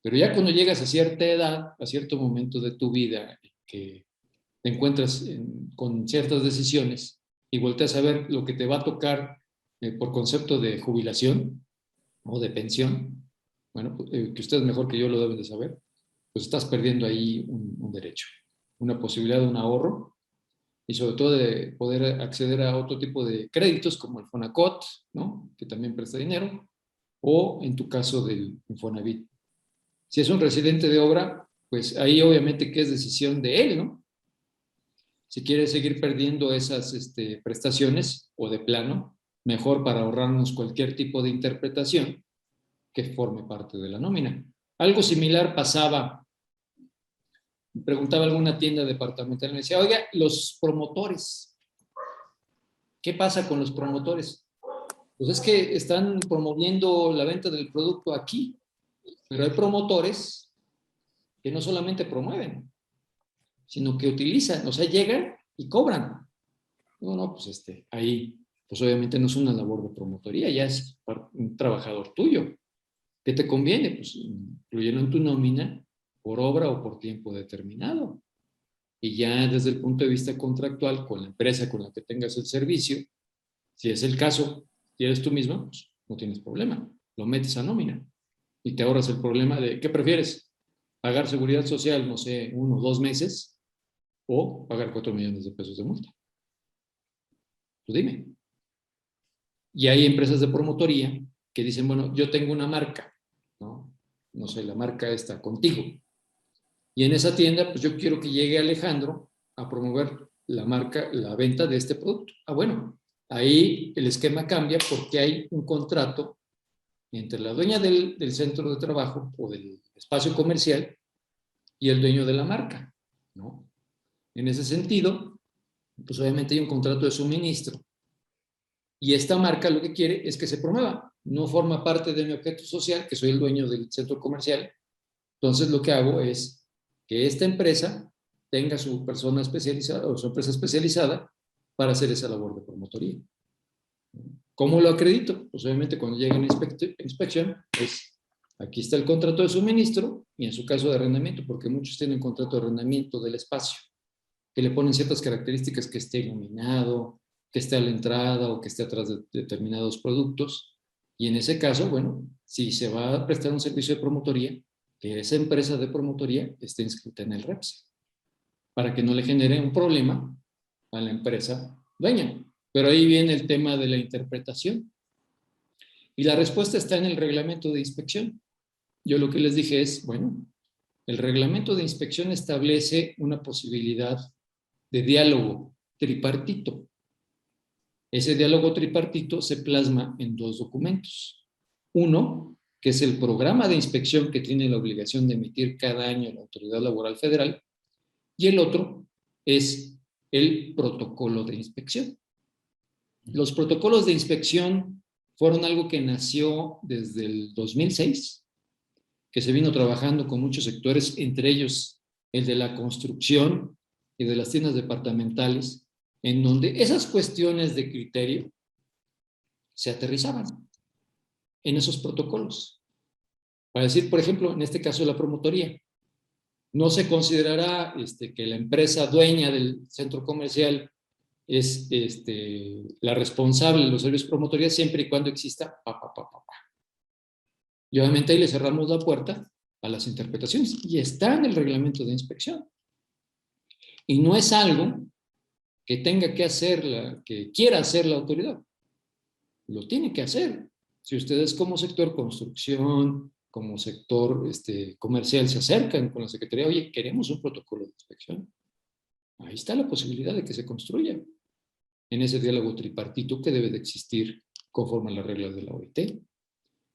Pero ya cuando llegas a cierta edad, a cierto momento de tu vida, que te encuentras con ciertas decisiones y volteas a ver lo que te va a tocar por concepto de jubilación o de pensión, bueno, que ustedes mejor que yo lo deben de saber, pues estás perdiendo ahí un derecho, una posibilidad de un ahorro y sobre todo de poder acceder a otro tipo de créditos como el Fonacot, ¿no? Que también presta dinero, o en tu caso del Infonavit. Si es un residente de obra, pues ahí obviamente que es decisión de él, ¿no? Si quiere seguir perdiendo esas prestaciones o de plano, mejor para ahorrarnos cualquier tipo de interpretación que forme parte de la nómina. Algo similar pasaba, me preguntaba alguna tienda departamental, me decía, oiga, los promotores, ¿qué pasa con los promotores? Pues es que están promoviendo la venta del producto aquí, pero hay promotores que no solamente promueven, sino que utilizan, o sea, llegan y cobran. No, pues ahí pues obviamente no es una labor de promotoría, ya es un trabajador tuyo. ¿Qué te conviene? Pues incluyelo en tu nómina por obra o por tiempo determinado. Y ya desde el punto de vista contractual con la empresa con la que tengas el servicio, si es el caso, si eres tú mismo, pues no tienes problema. Lo metes a nómina y te ahorras el problema de, ¿qué prefieres? ¿Pagar seguridad social, no sé, 1 o 2 meses o pagar 4 millones de pesos de multa? Tú dime. Y hay empresas de promotoría que dicen, bueno, yo tengo una marca, ¿no? No sé, la marca está Contigo. Y en esa tienda, pues yo quiero que llegue Alejandro a promover la marca, la venta de este producto. Ah, bueno, ahí el esquema cambia porque hay un contrato entre la dueña del centro de trabajo o del espacio comercial y el dueño de la marca, ¿no? En ese sentido, pues obviamente hay un contrato de suministro. Y esta marca lo que quiere es que se promueva. No forma parte de mi objeto social, que soy el dueño del centro comercial. Entonces lo que hago es que esta empresa tenga su persona especializada o su empresa especializada para hacer esa labor de promotoría. ¿Cómo lo acredito? Pues obviamente cuando llega una inspección, pues aquí está el contrato de suministro y en su caso de arrendamiento, porque muchos tienen contrato de arrendamiento del espacio, que le ponen ciertas características, que esté iluminado, que esté a la entrada o que esté atrás de determinados productos. Y en ese caso, bueno, si se va a prestar un servicio de promotoría, que esa empresa de promotoría esté inscrita en el REPSE, para que no le genere un problema a la empresa dueña. Pero ahí viene el tema de la interpretación. Y la respuesta está en el reglamento de inspección. Yo lo que les dije es, bueno, el reglamento de inspección establece una posibilidad de diálogo tripartito. Ese diálogo tripartito se plasma en 2 documentos. Uno, que es el programa de inspección que tiene la obligación de emitir cada año la Autoridad Laboral Federal, y el otro es el protocolo de inspección. Los protocolos de inspección fueron algo que nació desde el 2006, que se vino trabajando con muchos sectores, entre ellos el de la construcción y de las tiendas departamentales, en donde esas cuestiones de criterio se aterrizaban en esos protocolos. Para decir, por ejemplo, en este caso la promotoría, no se considerará que la empresa dueña del centro comercial es la responsable de los servicios de promotoría siempre y cuando exista Y obviamente ahí le cerramos la puerta a las interpretaciones y está en el reglamento de inspección. Y no es algo que tenga que hacer, que quiera hacer la autoridad. Lo tiene que hacer. Si ustedes como sector construcción, como sector comercial se acercan con la Secretaría, oye, queremos un protocolo de inspección. Ahí está la posibilidad de que se construya en ese diálogo tripartito que debe de existir conforme a las reglas de la OIT.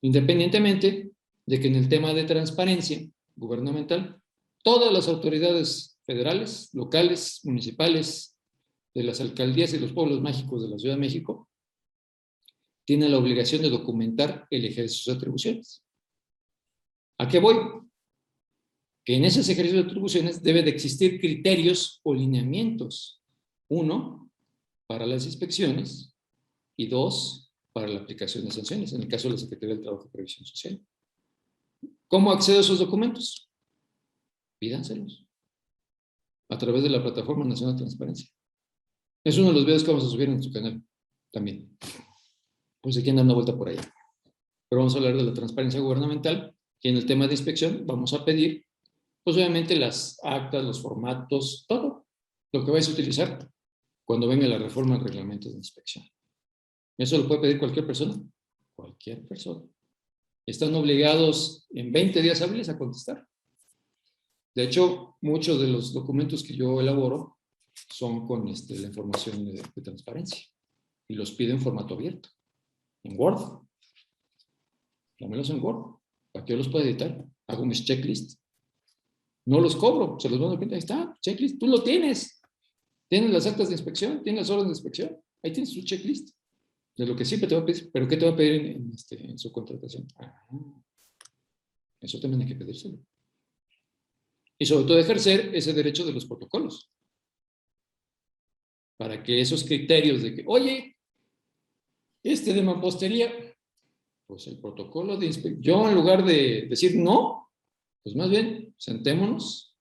Independientemente de que en el tema de transparencia gubernamental, todas las autoridades federales, locales, municipales, de las alcaldías y los pueblos mágicos de la Ciudad de México, tienen la obligación de documentar el ejercicio de sus atribuciones. ¿A qué voy? Que en esos ejercicios de atribuciones debe de existir criterios o lineamientos. 1, para las inspecciones y 2, para la aplicación de sanciones, en el caso de la Secretaría del Trabajo y Previsión Social. ¿Cómo accedo a esos documentos? Pídanselos a través de la Plataforma Nacional de Transparencia. Es uno de los videos que vamos a subir en su canal también. Pues si quieren dar una vuelta por ahí. Pero vamos a hablar de la transparencia gubernamental y en el tema de inspección vamos a pedir, pues obviamente las actas, los formatos, todo lo que vais a utilizar cuando venga la reforma del reglamento de inspección. ¿Eso lo puede pedir cualquier persona? Cualquier persona. Están obligados en 20 días hábiles a contestar. De hecho, muchos de los documentos que yo elaboro son con la información de transparencia y los pido en formato abierto, en Word. Dámelos en Word, para que yo los pueda editar. Hago mis checklists. No los cobro, se los mando a cuenta. Ahí está, checklist. Tú lo tienes. Tienes las actas de inspección, tienes las órdenes de inspección. Ahí tienes su checklist. De lo que siempre te va a pedir. ¿Pero qué te va a pedir en su contratación? Eso también hay que pedírselo. Y sobre todo ejercer ese derecho de los protocolos. Para que esos criterios de que, oye, De mampostería, pues el protocolo de inspección. Yo, en lugar de decir no, pues más bien sentémonos,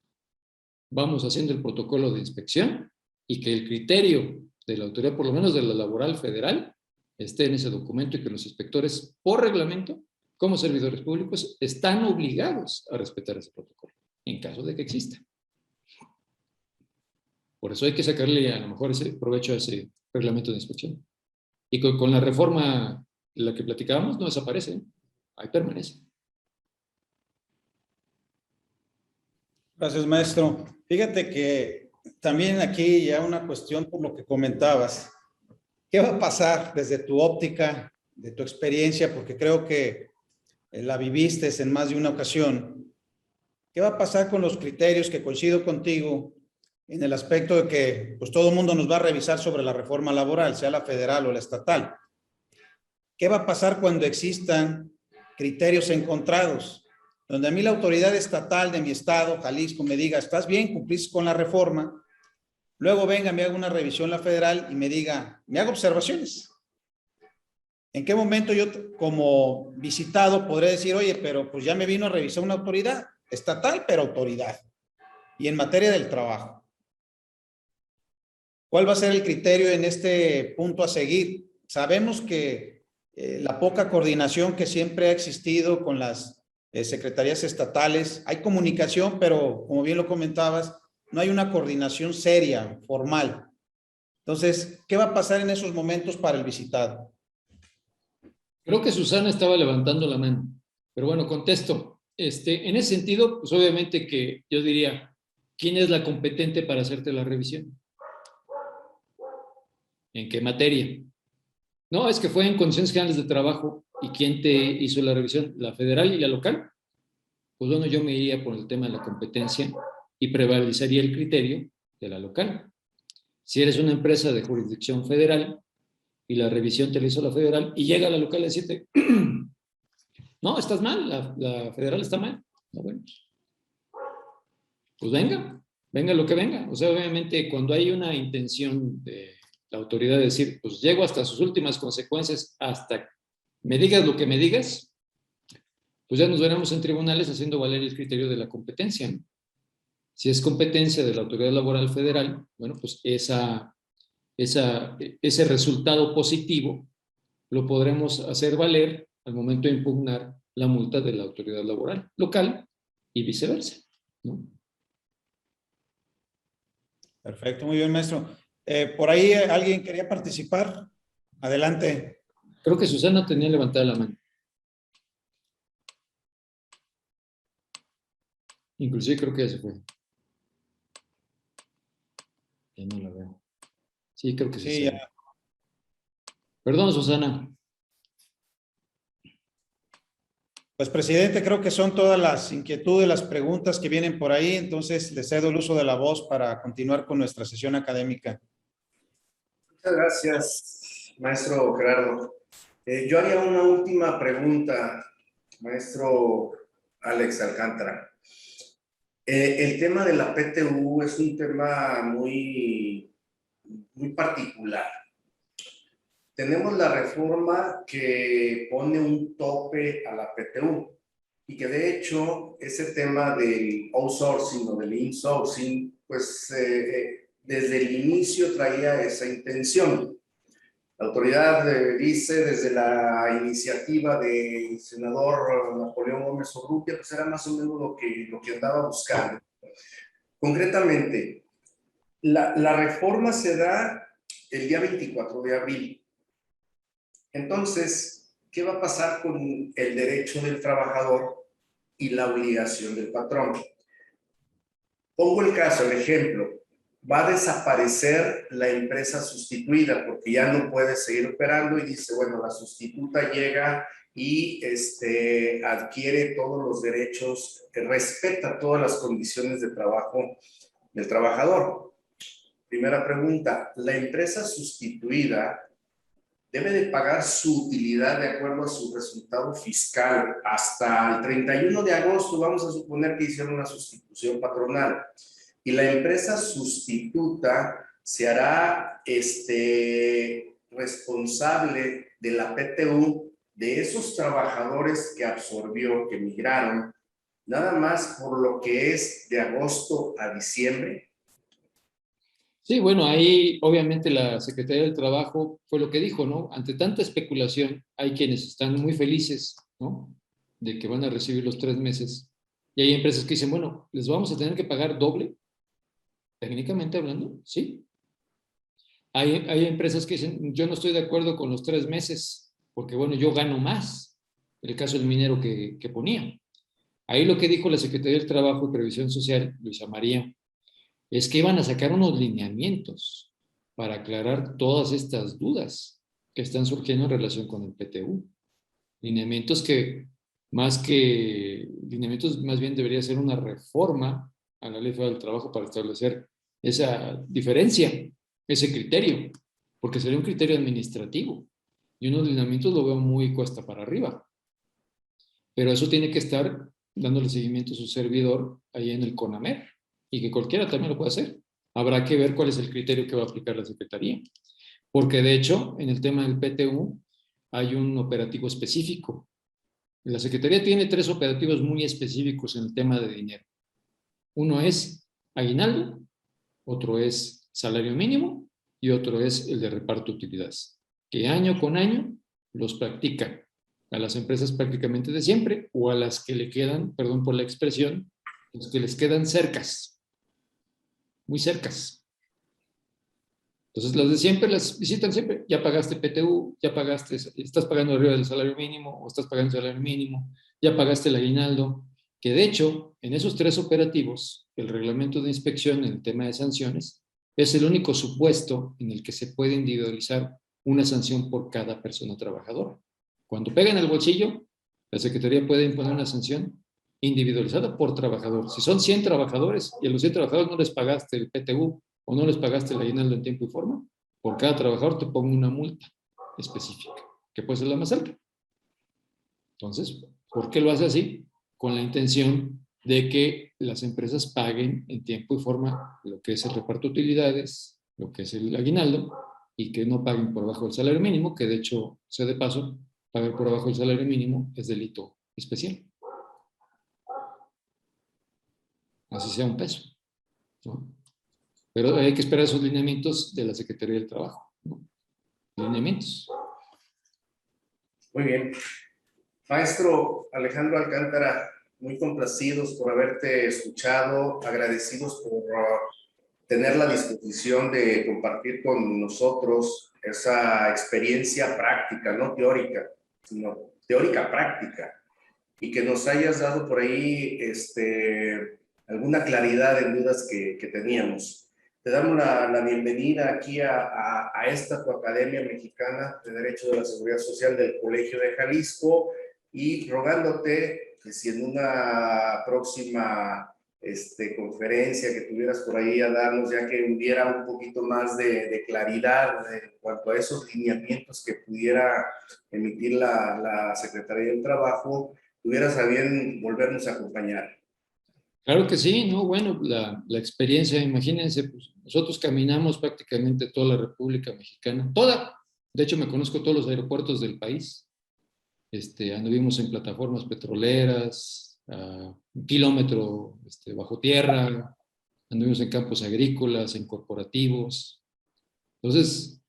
vamos haciendo el protocolo de inspección y que el criterio de la autoridad, por lo menos de la laboral federal, esté en ese documento y que los inspectores, por reglamento, como servidores públicos, están obligados a respetar ese protocolo, en caso de que exista. Por eso hay que sacarle a lo mejor ese provecho a ese reglamento de inspección. Y con la reforma, la que platicábamos, no desaparece, ahí permanece. Gracias, maestro. Fíjate que también aquí ya una cuestión por lo que comentabas. ¿Qué va a pasar desde tu óptica, de tu experiencia? Porque creo que la viviste en más de una ocasión. ¿Qué va a pasar con los criterios que coincido contigo en el aspecto de que pues, todo el mundo nos va a revisar sobre la reforma laboral, sea la federal o la estatal? ¿Qué va a pasar cuando existan criterios encontrados? Donde a mí la autoridad estatal de mi estado, Jalisco, me diga, ¿estás bien? ¿Cumplís con la reforma? Luego venga, me haga una revisión la federal y me diga, me haga observaciones. ¿En qué momento yo como visitado podré decir, oye, pero pues ya me vino a revisar una autoridad estatal, pero autoridad? Y en materia del trabajo, ¿cuál va a ser el criterio en este punto a seguir? Sabemos que la poca coordinación que siempre ha existido con las secretarías estatales, hay comunicación, pero como bien lo comentabas, no hay una coordinación seria, formal. Entonces, ¿qué va a pasar en esos momentos para el visitado? Creo que Susana estaba levantando la mano, pero bueno, contesto. En ese sentido, pues obviamente que yo diría, ¿quién es la competente para hacerte la revisión? ¿En qué materia? No, es que fue en condiciones generales de trabajo. ¿Y quién te hizo la revisión? ¿La federal y la local? Pues bueno, yo me iría por el tema de la competencia y prevalecería el criterio de la local. Si eres una empresa de jurisdicción federal y la revisión te la hizo la federal y llega a la local a decirte, no, estás mal, la federal está mal. No, bueno, pues venga lo que venga. O sea, obviamente cuando hay una intención de la autoridad de decir, pues llego hasta sus últimas consecuencias, hasta me digas lo que me digas, pues ya nos veremos en tribunales haciendo valer el criterio de la competencia, ¿no? Si es competencia de la autoridad laboral federal, bueno, pues ese resultado positivo lo podremos hacer valer al momento de impugnar la multa de la autoridad laboral local y viceversa, ¿no? Perfecto, muy bien, maestro. Por ahí alguien quería participar. Adelante. Creo que Susana tenía levantada la mano. Inclusive creo que ya se fue. Ya no la veo. Sí, creo que sí. Sí, ya. Perdón, Susana. Pues, presidente, creo que son todas las inquietudes, las preguntas que vienen por ahí. Entonces, le cedo el uso de la voz para continuar con nuestra sesión académica. Muchas gracias, maestro Gerardo. Yo haría una última pregunta, maestro Alex Alcántara. El tema de la PTU es un tema muy particular. Tenemos la reforma que pone un tope a la PTU y que de hecho ese tema del outsourcing o del insourcing, pues desde el inicio traía esa intención. La autoridad dice desde la iniciativa del senador Napoleón Gómez Urrutia, pues era más o menos lo que andaba buscando. Concretamente, la reforma se da el día 24 de abril. Entonces, ¿qué va a pasar con el derecho del trabajador y la obligación del patrón? Pongo el caso, el ejemplo. Va a desaparecer la empresa sustituida porque ya no puede seguir operando y dice, bueno, la sustituta llega y adquiere todos los derechos, respeta todas las condiciones de trabajo del trabajador. Primera pregunta, ¿la empresa sustituida debe de pagar su utilidad de acuerdo a su resultado fiscal hasta el 31 de agosto? Vamos a suponer que hicieron una sustitución patronal. Y la empresa sustituta se hará responsable de la PTU de esos trabajadores que absorbió, que migraron, nada más por lo que es de agosto a diciembre? Sí, bueno, ahí obviamente la Secretaría del Trabajo fue lo que dijo, ¿no? Ante tanta especulación, hay quienes están muy felices, ¿no? De que van a recibir los 3 meses. Y hay empresas que dicen, bueno, les vamos a tener que pagar doble, técnicamente hablando, ¿sí? Hay empresas que dicen, yo no estoy de acuerdo con los 3 meses, porque bueno, yo gano más. El caso del minero que ponía. Ahí lo que dijo la Secretaría del Trabajo y Previsión Social, Luisa María, es que iban a sacar unos lineamientos para aclarar todas estas dudas que están surgiendo en relación con el PTU. Lineamientos que lineamientos, más bien debería ser una reforma a la Ley Federal del Trabajo para establecer esa diferencia, ese criterio, porque sería un criterio administrativo. Y unos lineamientos lo veo muy cuesta para arriba. Pero eso tiene que estar dándole seguimiento a su servidor ahí en el CONAMER y que cualquiera también lo puede hacer. Habrá que ver cuál es el criterio que va a aplicar la Secretaría. Porque de hecho, en el tema del PTU hay un operativo específico. La Secretaría tiene 3 operativos muy específicos en el tema de dinero. Uno es aguinaldo, otro es salario mínimo y otro es el de reparto de utilidades, que año con año los practican a las empresas prácticamente de siempre o a las que le quedan, perdón por la expresión, los que les quedan cercas, muy cercas. Entonces, las de siempre las visitan siempre. Ya pagaste PTU, ya pagaste, estás pagando arriba del salario mínimo o estás pagando el salario mínimo, ya pagaste el aguinaldo, que de hecho, en esos 3 operativos, el reglamento de inspección en el tema de sanciones es el único supuesto en el que se puede individualizar una sanción por cada persona trabajadora. Cuando pega en el bolsillo, la Secretaría puede imponer una sanción individualizada por trabajador. Si son 100 trabajadores y a los 100 trabajadores no les pagaste el PTU o no les pagaste el aguinaldo en tiempo y forma, por cada trabajador te pongo una multa específica, que puede ser la más alta. Entonces, ¿por qué lo hace así? Con la intención de que las empresas paguen en tiempo y forma lo que es el reparto de utilidades, lo que es el aguinaldo, y que no paguen por debajo del salario mínimo, que de hecho, sea de paso, pagar por debajo del salario mínimo es delito especial. Así sea un peso, ¿no? Pero hay que esperar esos lineamientos de la Secretaría del Trabajo, ¿no? Lineamientos. Muy bien. Maestro Alejandro Alcántara, muy complacidos por haberte escuchado, agradecidos por tener la disposición de compartir con nosotros esa experiencia práctica, no teórica, sino teórica práctica, y que nos hayas dado por ahí alguna claridad en dudas que teníamos. Te damos la bienvenida aquí a esta tu Academia Mexicana de Derecho de la Seguridad Social del Colegio de Jalisco, y rogándote que si en una próxima conferencia que tuvieras por ahí a darnos, ya que hubiera un poquito más de claridad en cuanto a esos lineamientos que pudiera emitir la Secretaría del Trabajo, tuvieras a bien volvernos a acompañar. Claro que sí, ¿no? Bueno, la experiencia, imagínense, pues nosotros caminamos prácticamente toda la República Mexicana, toda. De hecho, me conozco todos los aeropuertos del país. Anduvimos en plataformas petroleras, un kilómetro bajo tierra, anduvimos en campos agrícolas, en corporativos. Entonces,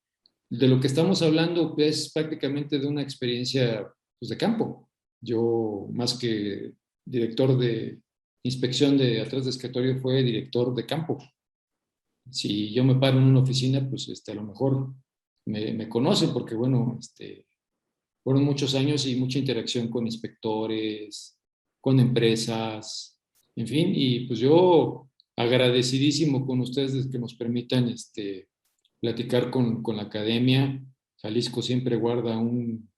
de lo que estamos hablando es prácticamente de una experiencia pues, de campo. Yo, más que director de inspección de atrás de escritorio, fue director de campo. Si yo me paro en una oficina, pues a lo mejor me conocen porque, bueno, fueron muchos años y mucha interacción con inspectores, con empresas, en fin, y pues yo agradecidísimo con ustedes de que nos permitan platicar con la academia. Jalisco siempre guarda un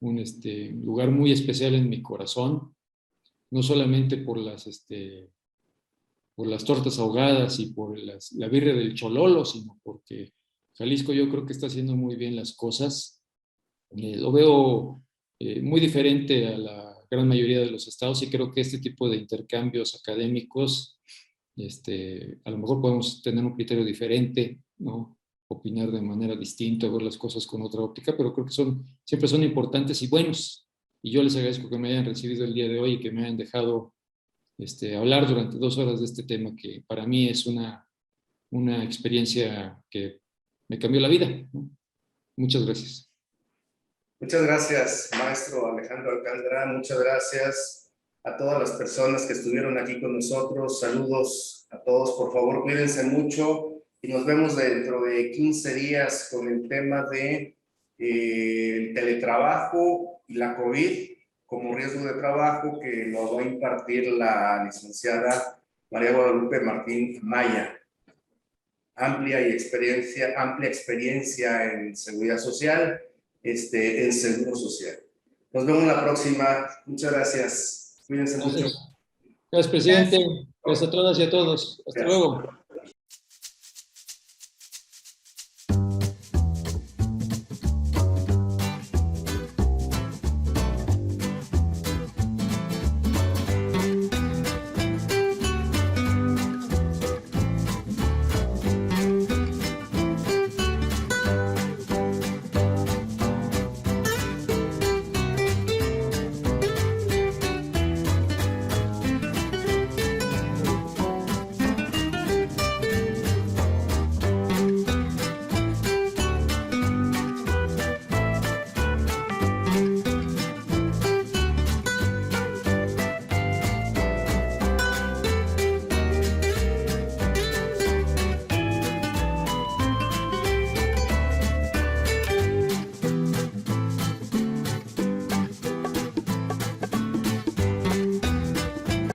lugar muy especial en mi corazón, no solamente por las tortas ahogadas y por la birria del Chololo, sino porque Jalisco yo creo que está haciendo muy bien las cosas. Lo veo muy diferente a la gran mayoría de los estados y creo que este tipo de intercambios académicos, a lo mejor podemos tener un criterio diferente, ¿no? opinar de manera distinta, ver las cosas con otra óptica, pero creo que siempre son importantes y buenos. Y yo les agradezco que me hayan recibido el día de hoy y que me hayan dejado hablar durante 2 horas de este tema, que para mí es una experiencia que me cambió la vida, ¿no? Muchas gracias. Muchas gracias, maestro Alejandro Alcántara. Muchas gracias a todas las personas que estuvieron aquí con nosotros. Saludos a todos. Por favor, cuídense mucho y nos vemos dentro de 15 días con el tema de el teletrabajo y la COVID como riesgo de trabajo, que nos va a impartir la licenciada María Guadalupe Martín Maya. Amplia experiencia en seguridad social, en seguro social. Nos vemos la próxima. Muchas gracias. Cuídense mucho. Gracias, presidente. Gracias a todas y a todos. Hasta luego.